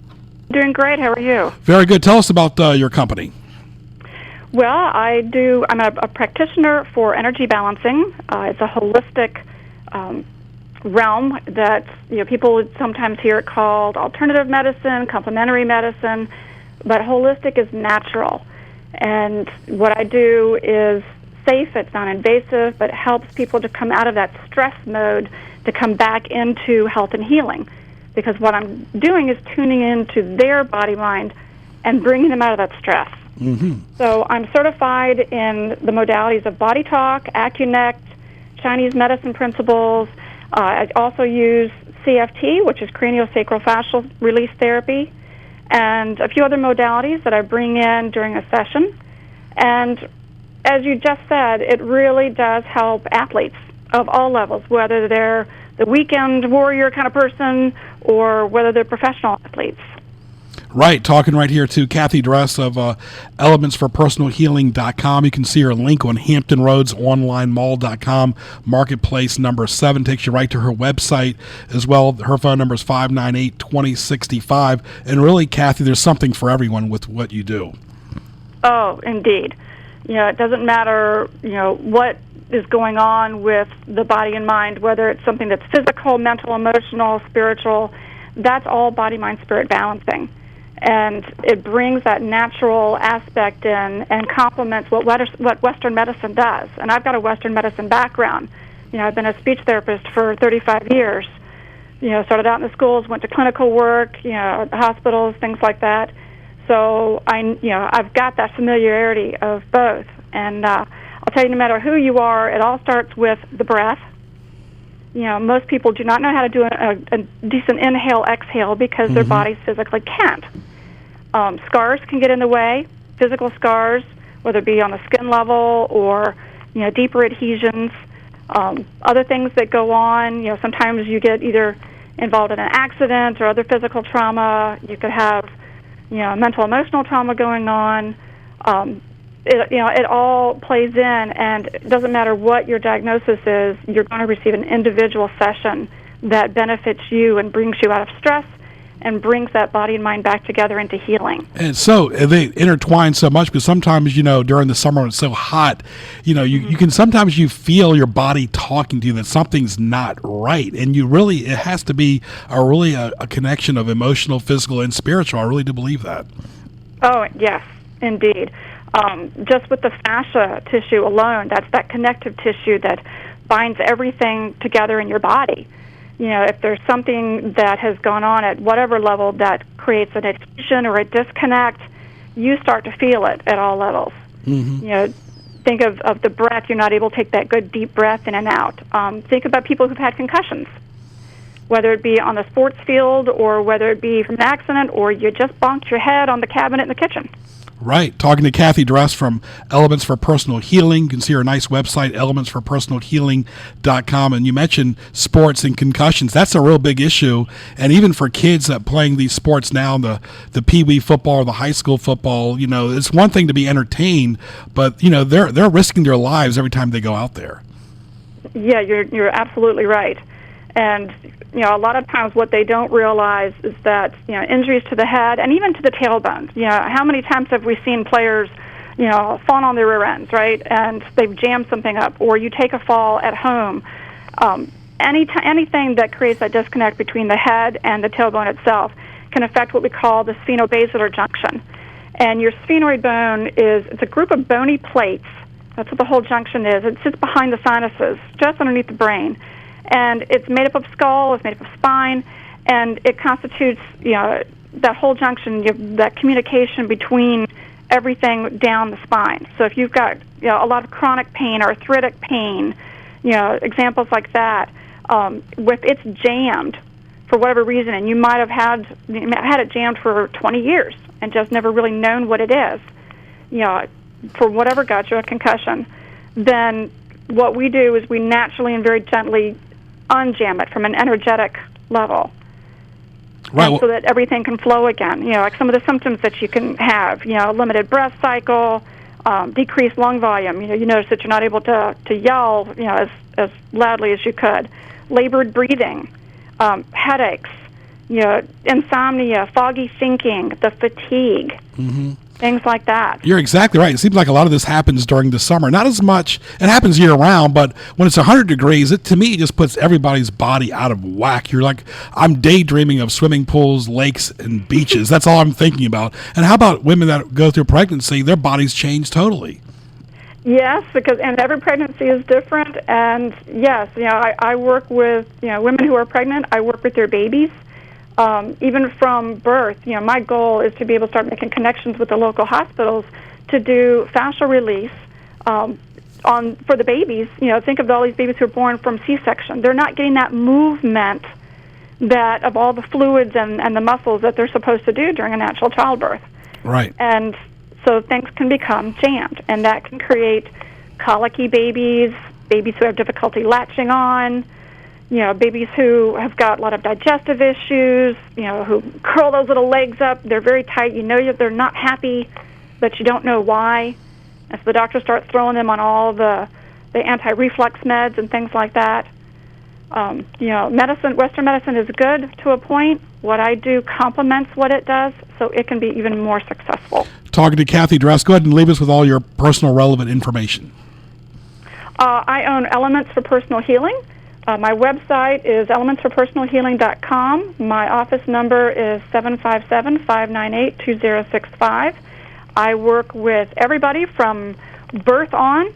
Doing great. How are you? Very good. Tell us about your company. Well, I'm a practitioner for energy balancing. It's a holistic realm that people would sometimes hear it called alternative medicine, complementary medicine, but holistic is natural. And what I do is safe, it's non-invasive, but it helps people to come out of that stress mode to come back into health and healing. Because what I'm doing is tuning into their body, mind, and bringing them out of that stress. Mm-hmm. So I'm certified in the modalities of body talk, AcuNect, Chinese medicine principles. I also use CFT, which is craniosacrofacial release therapy, and a few other modalities that I bring in during a session. And as you just said, it really does help athletes of all levels, whether they're the weekend warrior kind of person or whether they're professional athletes. Right, talking right here to Cathy Dress of ElementsForPersonalHealing.com. You can see her link on Hampton Roads OnlineMall.com. Marketplace number 7 takes you right to her website as well. Her phone number is 598-2065. And really, Cathy, there's something for everyone with what you do. Oh, indeed. It doesn't matter, what is going on with the body and mind, whether it's something that's physical, mental, emotional, spiritual. That's all body, mind, spirit balancing. And it brings that natural aspect in and complements what Western medicine does. And I've got a Western medicine background. I've been a speech therapist for 35 years. Started out in the schools, went to clinical work, hospitals, things like that. So I've got that familiarity of both. And I'll tell you, no matter who you are, it all starts with the breath. Most people do not know how to do a decent inhale, exhale because their bodies physically can't. Scars can get in the way, physical scars, whether it be on the skin level or, deeper adhesions. Other things that go on, sometimes you get either involved in an accident or other physical trauma. You could have, mental, emotional trauma going on. It all plays in, and it doesn't matter what your diagnosis is, you're going to receive an individual session that benefits you and brings you out of stress and brings that body and mind back together into healing. And so they intertwine so much because sometimes, during the summer when it's so hot, you can sometimes you feel your body talking to you that something's not right. And it has to be a connection of emotional, physical, and spiritual. I really do believe that. Oh, yes, indeed. Just with the fascia tissue alone, that's that connective tissue that binds everything together in your body. If there's something that has gone on at whatever level that creates an adhesion or a disconnect, you start to feel it at all levels. Mm-hmm. Think of the breath. You're not able to take that good deep breath in and out. Think about people who've had concussions, whether it be on the sports field or whether it be from an accident or you just bonked your head on the cabinet in the kitchen. Right. Talking to Cathy Dress from Elements for Personal Healing. You can see her nice website, ElementsForPersonalHealing.com. And you mentioned sports and concussions. That's a real big issue. And even for kids that playing these sports now, the pee-wee football or the high school football, it's one thing to be entertained, but, they're risking their lives every time they go out there. Yeah, you're absolutely right. And, a lot of times what they don't realize is that, injuries to the head and even to the tailbone. How many times have we seen players, fall on their rear ends, right? And they've jammed something up. Or you take a fall at home. Anything that creates that disconnect between the head and the tailbone itself can affect what we call the sphenobasilar junction. And your sphenoid bone it's a group of bony plates. That's what the whole junction is. It sits behind the sinuses, just underneath the brain. And it's made up of skull, it's made up of spine, and it constitutes, that whole junction, that communication between everything down the spine. So if you've got, a lot of chronic pain, arthritic pain, examples like that, if it's jammed for whatever reason, and you might have had it jammed for 20 years and just never really known what it is, for whatever got you a concussion, then what we do is we naturally and very gently unjam it from an energetic level. Right. So that everything can flow again. Like some of the symptoms that you can have, limited breath cycle, decreased lung volume. You notice that you're not able to yell, as loudly as you could. Labored breathing, headaches, insomnia, foggy thinking, the fatigue. Mm-hmm. Things like that. You're exactly right. It seems like a lot of this happens during the summer. Not as much. It happens year round, but when it's 100 degrees, to me, it just puts everybody's body out of whack. You're like, I'm daydreaming of swimming pools, lakes, and beaches. That's all I'm thinking about. And how about women that go through pregnancy? Their bodies change totally. Yes, and every pregnancy is different. And yes, I work with women who are pregnant. I work with their babies. Even from birth, my goal is to be able to start making connections with the local hospitals to do fascial release for the babies. Think of all these babies who are born from C-section. They're not getting that movement that of all the fluids and the muscles that they're supposed to do during a natural childbirth. Right. And so things can become jammed, and that can create colicky babies who have difficulty latching on, babies who have got a lot of digestive issues, who curl those little legs up. They're very tight. They're not happy, but you don't know why. And so the doctor starts throwing them on all the anti-reflux meds and things like that. Western medicine is good to a point. What I do complements what it does, so it can be even more successful. Talking to Cathy Dress, go ahead and leave us with all your personal relevant information. I own Elements for Personal Healing. My website is elementsforpersonalhealing.com. My office number is 757-598-2065. I work with everybody from birth on,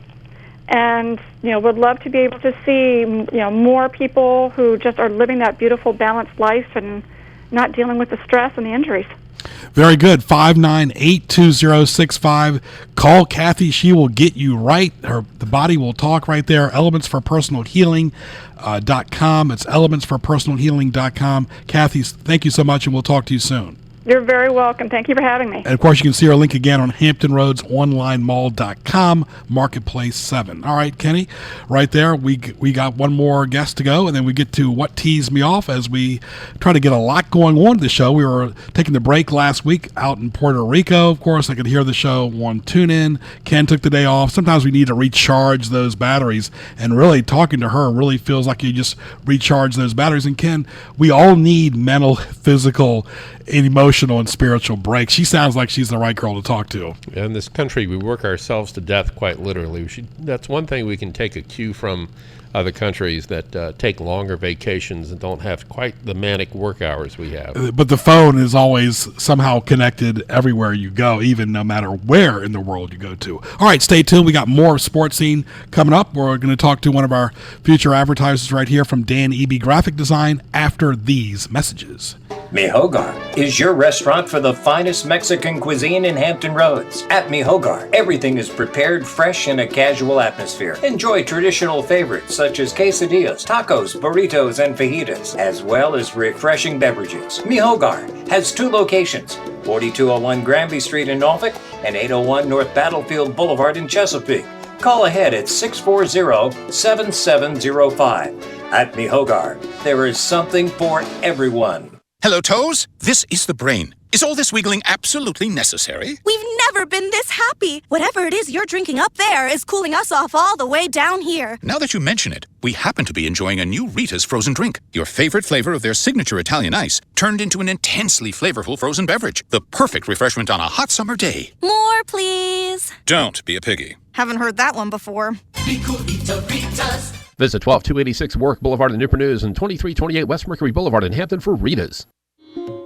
and would love to be able to see more people who just are living that beautiful, balanced life and not dealing with the stress and the injuries. Very good. 598-2065. Call Cathy. She will get you right. The body will talk right there. elementsforpersonalhealing.com. It's elementsforpersonalhealing.com. Cathy, thank you so much, and we'll talk to you soon. You're very welcome. Thank you for having me. And, of course, you can see our link again on HamptonRoadsOnlineMall.com, Marketplace 7. All right, Kenny, right there, we got one more guest to go, and then we get to what teased me off as we try to get a lot going on in the show. We were taking the break last week out in Puerto Rico. Of course, I could hear the show on TuneIn. Ken took the day off. Sometimes we need to recharge those batteries, and really talking to her really feels like you just recharge those batteries. And, Ken, we all need mental, physical, and emotional and spiritual breaks. She sounds like she's the right girl to talk to. In this country, we work ourselves to death quite literally. That's one thing we can take a cue from other countries that take longer vacations and don't have quite the manic work hours we have. But the phone is always somehow connected everywhere you go, even no matter where in the world you go to. All right, stay tuned. We got more Sports Scene coming up. We're going to talk to one of our future advertisers right here from Dan Eby Graphic Design after these messages. Mi Hogar is your restaurant for the finest Mexican cuisine in Hampton Roads. At Mi Hogar, everything is prepared fresh in a casual atmosphere. Enjoy traditional favorites such as quesadillas, tacos, burritos, and fajitas, as well as refreshing beverages. Mi Hogar has two locations, 4201 Granby Street in Norfolk and 801 North Battlefield Boulevard in Chesapeake. Call ahead at 640-7705. At Mi Hogar, there is something for everyone. Hello, Toes. This is the brain. Is all this wiggling absolutely necessary? We've never been this happy. Whatever it is you're drinking up there is cooling us off all the way down here. Now that you mention it, we happen to be enjoying a new Rita's frozen drink. Your favorite flavor of their signature Italian ice turned into an intensely flavorful frozen beverage. The perfect refreshment on a hot summer day. More, please. Don't be a piggy. Haven't heard that one before. Visit 12286 Warwick Boulevard in Newport News and 2328 West Mercury Boulevard in Hampton for Rita's.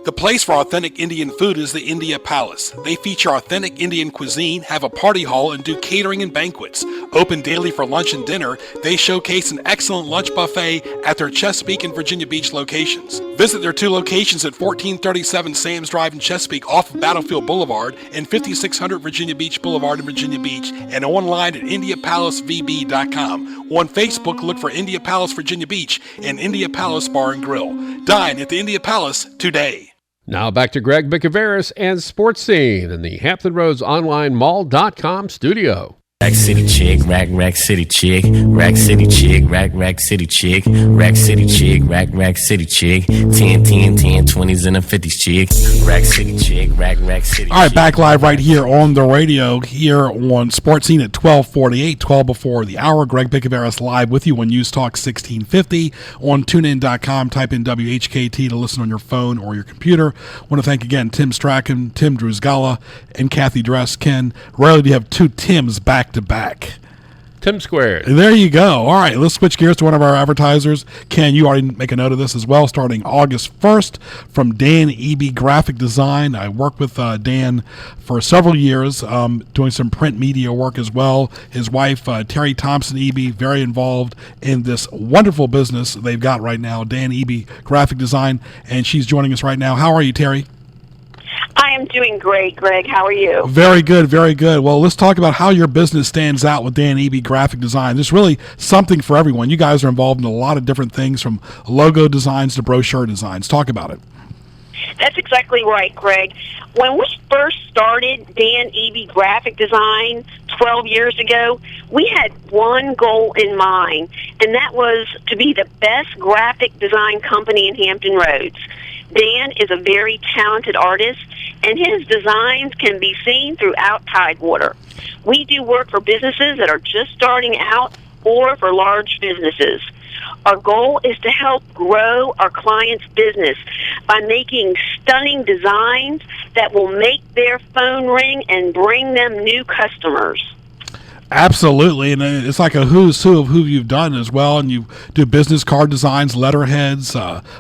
The place for authentic Indian food is the India Palace. They feature authentic Indian cuisine, have a party hall, and do catering and banquets. Open daily for lunch and dinner, they showcase an excellent lunch buffet at their Chesapeake and Virginia Beach locations. Visit their 2 locations at 1437 Sam's Drive in Chesapeake off of Battlefield Boulevard and 5600 Virginia Beach Boulevard in Virginia Beach, and online at IndiaPalaceVB.com. On Facebook, look for India Palace Virginia Beach and India Palace Bar and Grill. Dine at the India Palace today. Now back to Greg Bicouvaris and Sports Scene in the Hampton Roads Online Mall.com studio. Rack City chick, rack city chick, rack city chick, rack city chick, rack city chick, rack city chick, 10, 20s and a 50s chick, rack city chick, rack city. All right, back live right here on the radio here on Sports Scene at 12:48, 12 before the hour. Greg Bicouvaris live with you on News Talk 1650 on TuneIn.com. Type in WHKT to listen on your phone or your computer. I want to thank again Tim Strachan, Tim Druzgala, and Cathy Druzgala. Rarely do you have 2 Tims back to back. Tim Squared. There you go. All right, let's switch gears to one of our advertisers. Ken, you already make a note of this as well. Starting August 1st from Dan Eby Graphic Design. I worked with Dan for several years, doing some print media work as well. His wife, Terry Thompson Eby, very involved in this wonderful business they've got right now, Dan Eby Graphic Design, and she's joining us right now. How are you, Terry? I am doing great, Greg. How are you? Very good, very good. Well, let's talk about how your business stands out with Dan Eby Graphic Design. There's really something for everyone. You guys are involved in a lot of different things, from logo designs to brochure designs. Talk about it. That's exactly right, Greg. When we first started Dan Eby Graphic Design 12 years ago, we had one goal in mind, and that was to be the best graphic design company in Hampton Roads. Dan is a very talented artist, and his designs can be seen throughout Tidewater. We do work for businesses that are just starting out or for large businesses. Our goal is to help grow our clients' business by making stunning designs that will make their phone ring and bring them new customers. Absolutely, and it's like a who's who of who you've done as well, and you do business card designs, letterheads,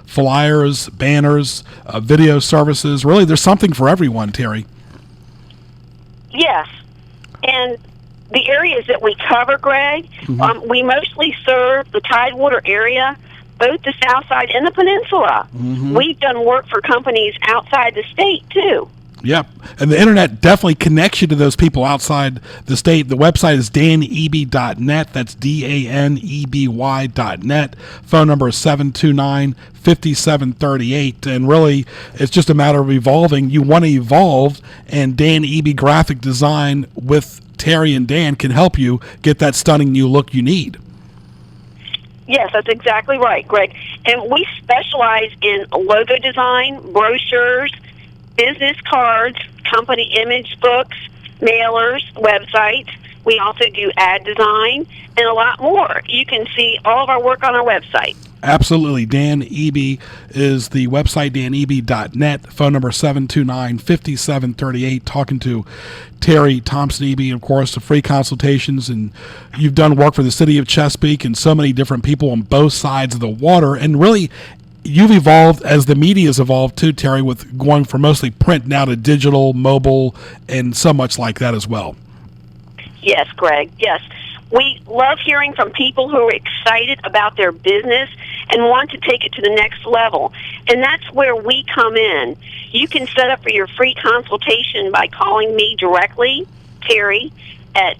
flyers, banners, video services. Really, there's something for everyone, Terry. Yes, and the areas that we cover, Greg, we mostly serve the Tidewater area, both the South Side and the Peninsula. We've done work for companies outside the state, too. Yep, and the internet definitely connects you to those people outside the state. The website is daneby.net. That's DANEBY.net. Phone number is 729-5738. And really, it's just a matter of evolving. You want to evolve, and Dan Eby Graphic Design with Terry and Dan can help you get that stunning new look you need. Yes, that's exactly right, Greg. And we specialize in logo design, brochures, business cards, company image books, mailers, websites. We also do ad design and a lot more. You can see all of our work on our website. Absolutely. Dan Eby is the website, daneby.net. Phone number 729-5738. Talking to Terry Thompson Eby, of course, the free consultations. And you've done work for the city of Chesapeake and so many different people on both sides of the water. And really, you've evolved as the media's evolved too, Terry, with going from mostly print now to digital, mobile, and so much like that as well. Yes, Greg, yes. We love hearing from people who are excited about their business and want to take it to the next level. And that's where we come in. You can set up for your free consultation by calling me directly, Terry, at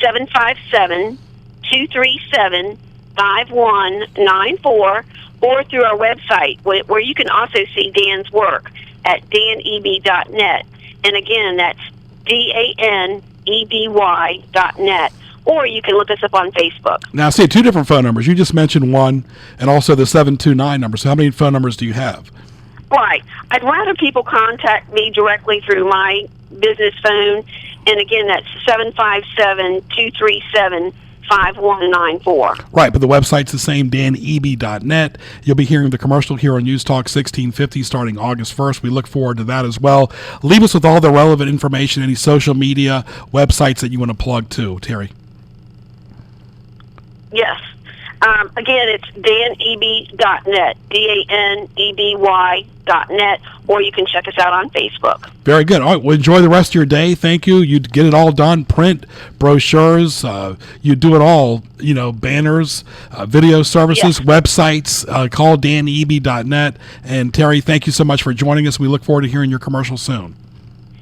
757-237-5194, or through our website, where you can also see Dan's work at daneby.net. And again, that's DANEBY.net. Or you can look us up on Facebook. Now, see, 2 different phone numbers. You just mentioned one, and also the 729 number. So how many phone numbers do you have? Right. I'd rather people contact me directly through my business phone. And again, that's 757-237-5194. Right, but the website's the same, daneby.net. You'll be hearing the commercial here on News Talk 1650 starting August 1st. We look forward to that as well. Leave us with all the relevant information, any social media websites that you want to plug to, Terry. Yes. Again, it's daneby.net, DANEBY.net, or you can check us out on Facebook. Very good. All right, well, enjoy the rest of your day. Thank you. You get it all done, print, brochures, you do it all, banners, video services, websites. Call daneby.net. And Terry, thank you so much for joining us. We look forward to hearing your commercial soon.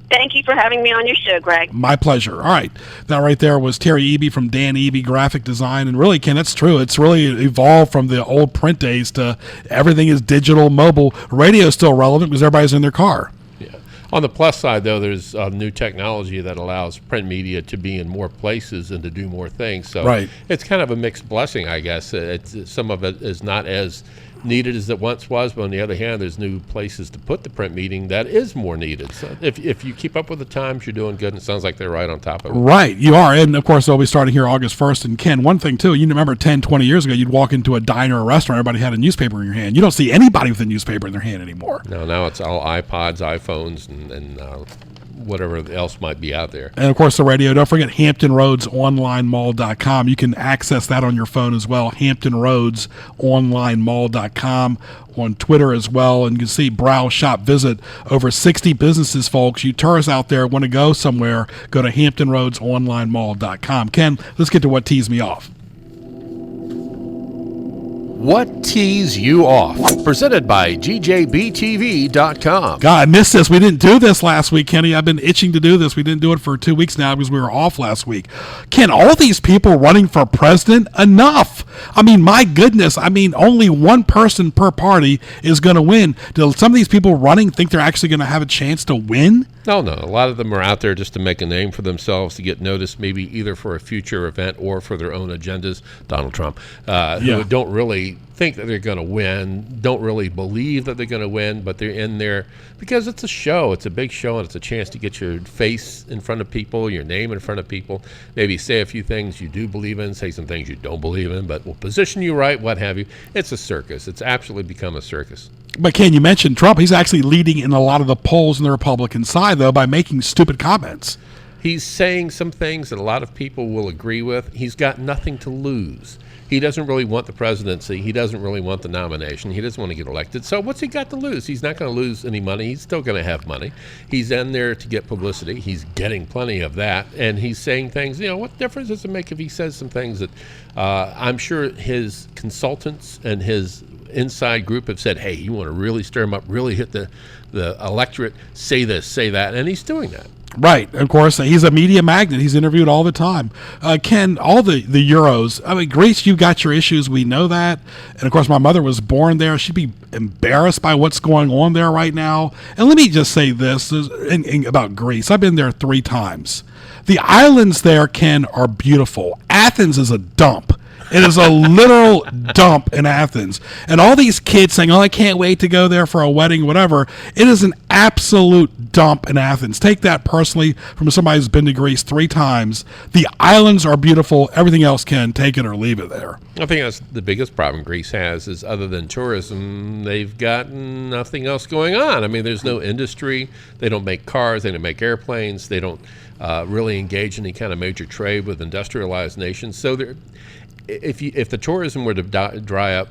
Thank you for having me on your show, Greg. My pleasure. All right. That right there was Terry Eby from Dan Eby Graphic Design. And really, Ken, that's true. It's really evolved from the old print days to everything is digital, mobile. Radio is still relevant because everybody's in their car. Yeah. On the plus side, though, there's new technology that allows print media to be in more places and to do more things. So it's kind of a mixed blessing, I guess. Some of it is not as needed as it once was, but on the other hand, there's new places to put the print meeting that is more needed. So if you keep up with the times, you're doing good, and it sounds like they're right on top of it. Right, you are. And of course, they'll be starting here August 1st. And Ken, one thing too, you remember 10, 20 years ago, you'd walk into a diner or restaurant, everybody had a newspaper in your hand. You don't see anybody with a newspaper in their hand anymore. No, now it's all iPods, iPhones, and whatever else might be out there. And of course, the radio. Don't forget HamptonRoadsOnlineMall.com. You can access that on your phone as well. HamptonRoadsOnlineMall.com. On Twitter as well. And you can see, browse, shop, visit over 60 businesses, folks. You tourists out there want to go somewhere, go to HamptonRoadsOnlineMall.com. Ken, let's get to what teased me off. What Tees You Off? Presented by GJBTV.com. God, I missed this. We didn't do this last week, Kenny. I've been itching to do this. We didn't do it for 2 weeks now because we were off last week. Ken, all these people running for president, enough. I mean, my goodness. I mean, only one person per party is going to win. Do some of these people running think they're actually going to have a chance to win? No. A lot of them are out there just to make a name for themselves, to get noticed, maybe either for a future event or for their own agendas. Donald Trump, who don't really think that they're going to win, don't really believe that they're going to win, but they're in there because it's a show. It's a big show, and it's a chance to get your face in front of people, your name in front of people, maybe say a few things you do believe in, say some things you don't believe in, but will position you right, what have you. It's a circus. It's absolutely become a circus. But Ken, you mentioned Trump. He's actually leading in a lot of the polls on the Republican side, though, by making stupid comments. He's saying some things that a lot of people will agree with. He's got nothing to lose. He doesn't really want the presidency. He doesn't really want the nomination. He doesn't want to get elected. So what's he got to lose? He's not going to lose any money. He's still going to have money. He's in there to get publicity. He's getting plenty of that. And he's saying things, what difference does it make if he says some things that I'm sure his consultants and his inside group have said, hey, you want to really stir him up, really hit the electorate, say this, say that. And he's doing that. Right. Of course, he's a media magnet. He's interviewed all the time. Ken, all the Euros. I mean, Greece, you've got your issues. We know that. And, of course, my mother was born there. She'd be embarrassed by what's going on there right now. And let me just say this about Greece. I've been there 3 times. The islands there, Ken, are beautiful. Athens is a dump. It is a literal dump in Athens. And all these kids saying, I can't wait to go there for a wedding, whatever. It is an absolute dump in Athens. Take that personally from somebody who's been to Greece 3 times. The islands are beautiful. Everything else can take it or leave it there. I think that's the biggest problem Greece has is other than tourism, they've got nothing else going on. I mean, there's no industry. They don't make cars. They don't make airplanes. They don't really engage in any kind of major trade with industrialized nations. So if the tourism were to dry up,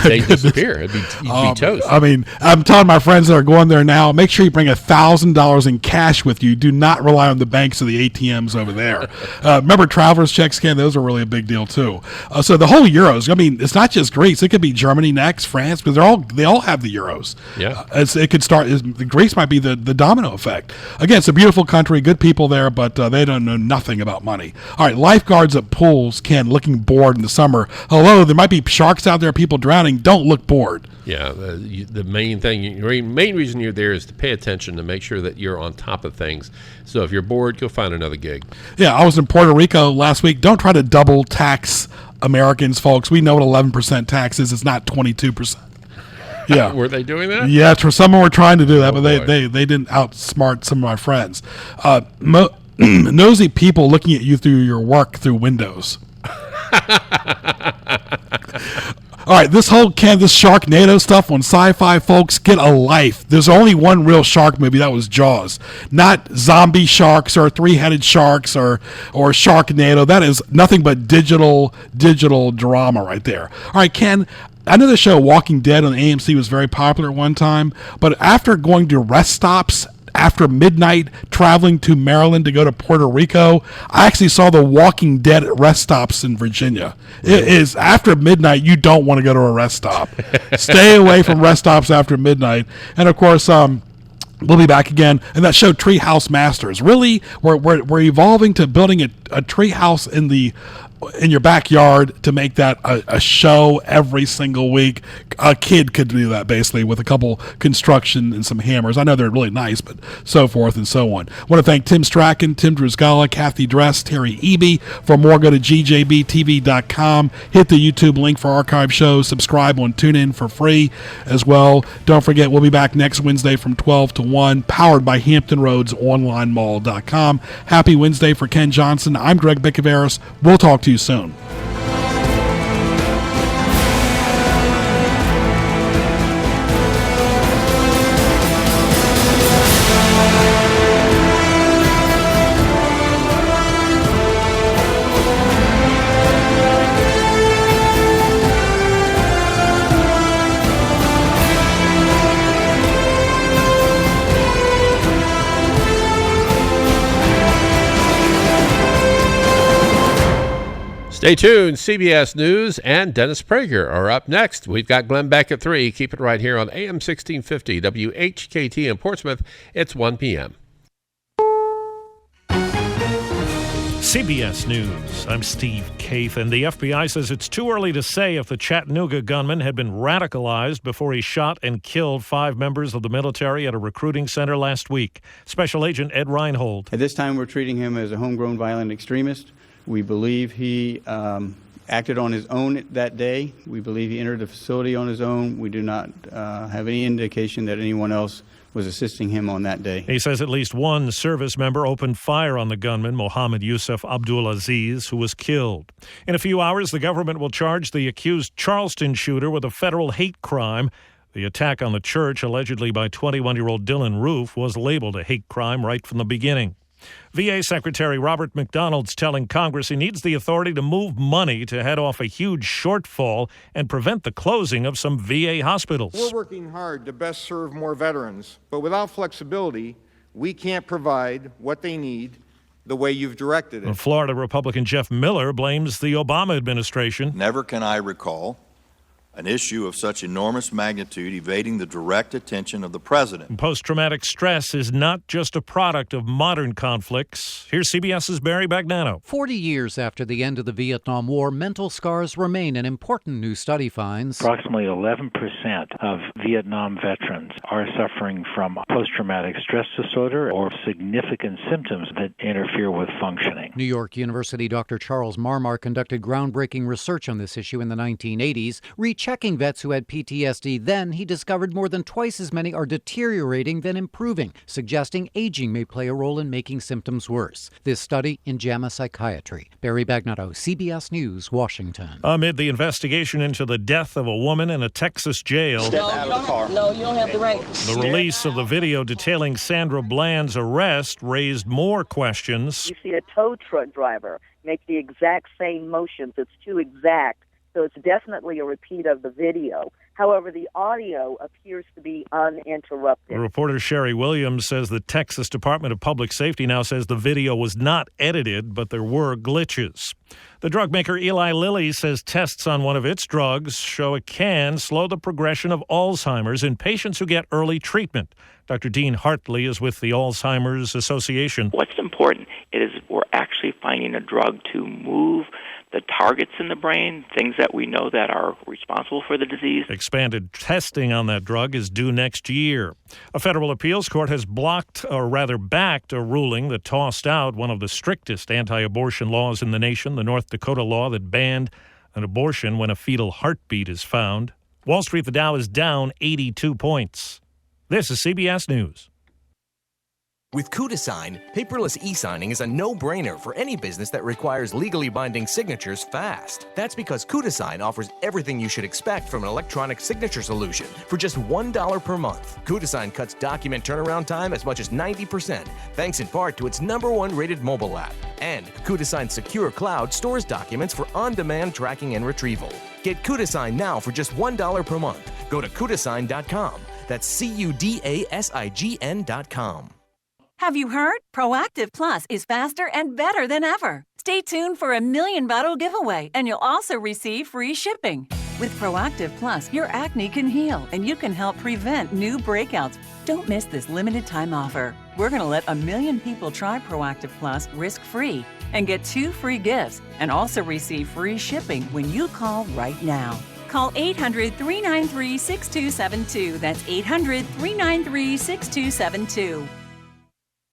they'd disappear. You'd be toast. I mean, I'm telling my friends that are going there now, make sure you bring $1,000 in cash with you. Do not rely on the banks or the ATMs over there. Remember traveler's checks, Ken? Those are really a big deal too. So the whole Euros. I mean, it's not just Greece. It could be Germany next, France, because they all have the Euros. Yeah, it could start. Greece might be the domino effect. Again, it's a beautiful country, good people there, but they don't know nothing about money. All right, lifeguards at pools, Ken, looking bored in the summer. Hello, there might be sharks out there, people drowning. Don't look bored. Yeah, the main reason you're there is to pay attention, to make sure that you're on top of things. So if you're bored, go find another gig. Yeah, I was in Puerto Rico last week. Don't try to double tax Americans, folks. We know what 11% tax is. It's not 22%. Yeah. Were they doing that? Yeah, some were trying to do that, but they didn't outsmart some of my friends. Nosy people looking at you through your work through windows. All right, this Sharknado stuff on Sci-Fi, folks, get a life. There's only one real shark movie, that was Jaws. Not zombie sharks or three-headed sharks or Sharknado. That is nothing but digital drama right there. All right, Ken, I know the show Walking Dead on AMC was very popular at one time, but after going to rest stops after midnight, traveling to Maryland to go to Puerto Rico, I actually saw The Walking Dead at rest stops in Virginia. It is after midnight, you don't want to go to a rest stop. Stay away from rest stops after midnight. And of course, we'll be back again. And that show Treehouse Masters. Really, we're evolving to building a treehouse in your backyard to make that a show every single week. A kid could do that basically with a couple construction and some hammers. I know they're really nice, but so forth and so on. I want to thank Tim Strachan, Tim Druzgala, Cathy Dress, Terry Eby. For more, go to gjbtv.com. Hit the YouTube link for archive shows. Subscribe on TuneIn for free as well. Don't forget, we'll be back next Wednesday from 12 to 1, powered by HamptonRoadsOnlineMall.com. Happy Wednesday for Ken Johnson. I'm Greg Bicouvaris. We'll talk to you soon. Stay tuned. CBS News and Dennis Prager are up next. We've got Glenn Beck at 3. Keep it right here on AM 1650 WHKT in Portsmouth. It's 1 p.m. CBS News. I'm Steve Cathy, and the FBI says it's too early to say if the Chattanooga gunman had been radicalized before he shot and killed 5 members of the military at a recruiting center last week. Special Agent Ed Reinhold. At this time, we're treating him as a homegrown violent extremist. We believe he acted on his own that day. We believe he entered the facility on his own. We do not have any indication that anyone else was assisting him on that day. He says at least one service member opened fire on the gunman, Mohammed Yusuf Abdulaziz, who was killed. In a few hours, the government will charge the accused Charleston shooter with a federal hate crime. The attack on the church, allegedly by 21-year-old Dylan Roof, was labeled a hate crime right from the beginning. VA Secretary Robert McDonald's telling Congress he needs the authority to move money to head off a huge shortfall and prevent the closing of some VA hospitals. We're working hard to best serve more veterans, but without flexibility, we can't provide what they need the way you've directed it. Florida Republican Jeff Miller blames the Obama administration. Never can I recall an issue of such enormous magnitude evading the direct attention of the president. Post-traumatic stress is not just a product of modern conflicts. Here's CBS's Barry Bagnano. 40 years after the end of the Vietnam War, mental scars remain. An important new study finds approximately 11% of Vietnam veterans are suffering from post-traumatic stress disorder or significant symptoms that interfere with functioning. New York University Dr. Charles Marmar conducted groundbreaking research on this issue in the 1980s. Checking vets who had PTSD then, he discovered more than twice as many are deteriorating than improving, suggesting aging may play a role in making symptoms worse. This study in JAMA Psychiatry. Barry Bagnano, CBS News, Washington. Amid the investigation into the death of a woman in a Texas jail, Step out of the car. No, you don't have the right. The release of the video detailing Sandra Bland's arrest raised more questions. You see a tow truck driver make the exact same motions. It's too exact. So it's definitely a repeat of the video. However, the audio appears to be uninterrupted. Reporter Sherry Williams says the Texas Department of Public Safety now says the video was not edited, but there were glitches. The drug maker Eli Lilly says tests on one of its drugs show it can slow the progression of Alzheimer's in patients who get early treatment. Dr. Dean Hartley is with the Alzheimer's Association. What's important is we're actually finding a drug to move the targets in the brain, things that we know that are responsible for the disease. Expanded testing on that drug is due next year. A federal appeals court has backed a ruling that tossed out one of the strictest anti-abortion laws in the nation, the North Dakota law that banned an abortion when a fetal heartbeat is found. Wall Street, the Dow is down 82 points. This is CBS News. With Kudasign, paperless e-signing is a no-brainer for any business that requires legally binding signatures fast. That's because Kudasign offers everything you should expect from an electronic signature solution for just $1 per month. Kudasign cuts document turnaround time as much as 90%, thanks in part to its #1 rated mobile app. And Kudasign's secure cloud stores documents for on-demand tracking and retrieval. Get Kudasign now for just $1 per month. Go to Kudasign.com. That's Kudasign.com. Have you heard? Proactive Plus is faster and better than ever. Stay tuned for a 1,000,000 bottle giveaway, and you'll also receive free shipping. With Proactive Plus, your acne can heal, and you can help prevent new breakouts. Don't miss this limited time offer. We're going to let 1,000,000 people try Proactive Plus risk-free and get 2 free gifts, and also receive free shipping when you call right now. Call 800-393-6272. That's 800-393-6272.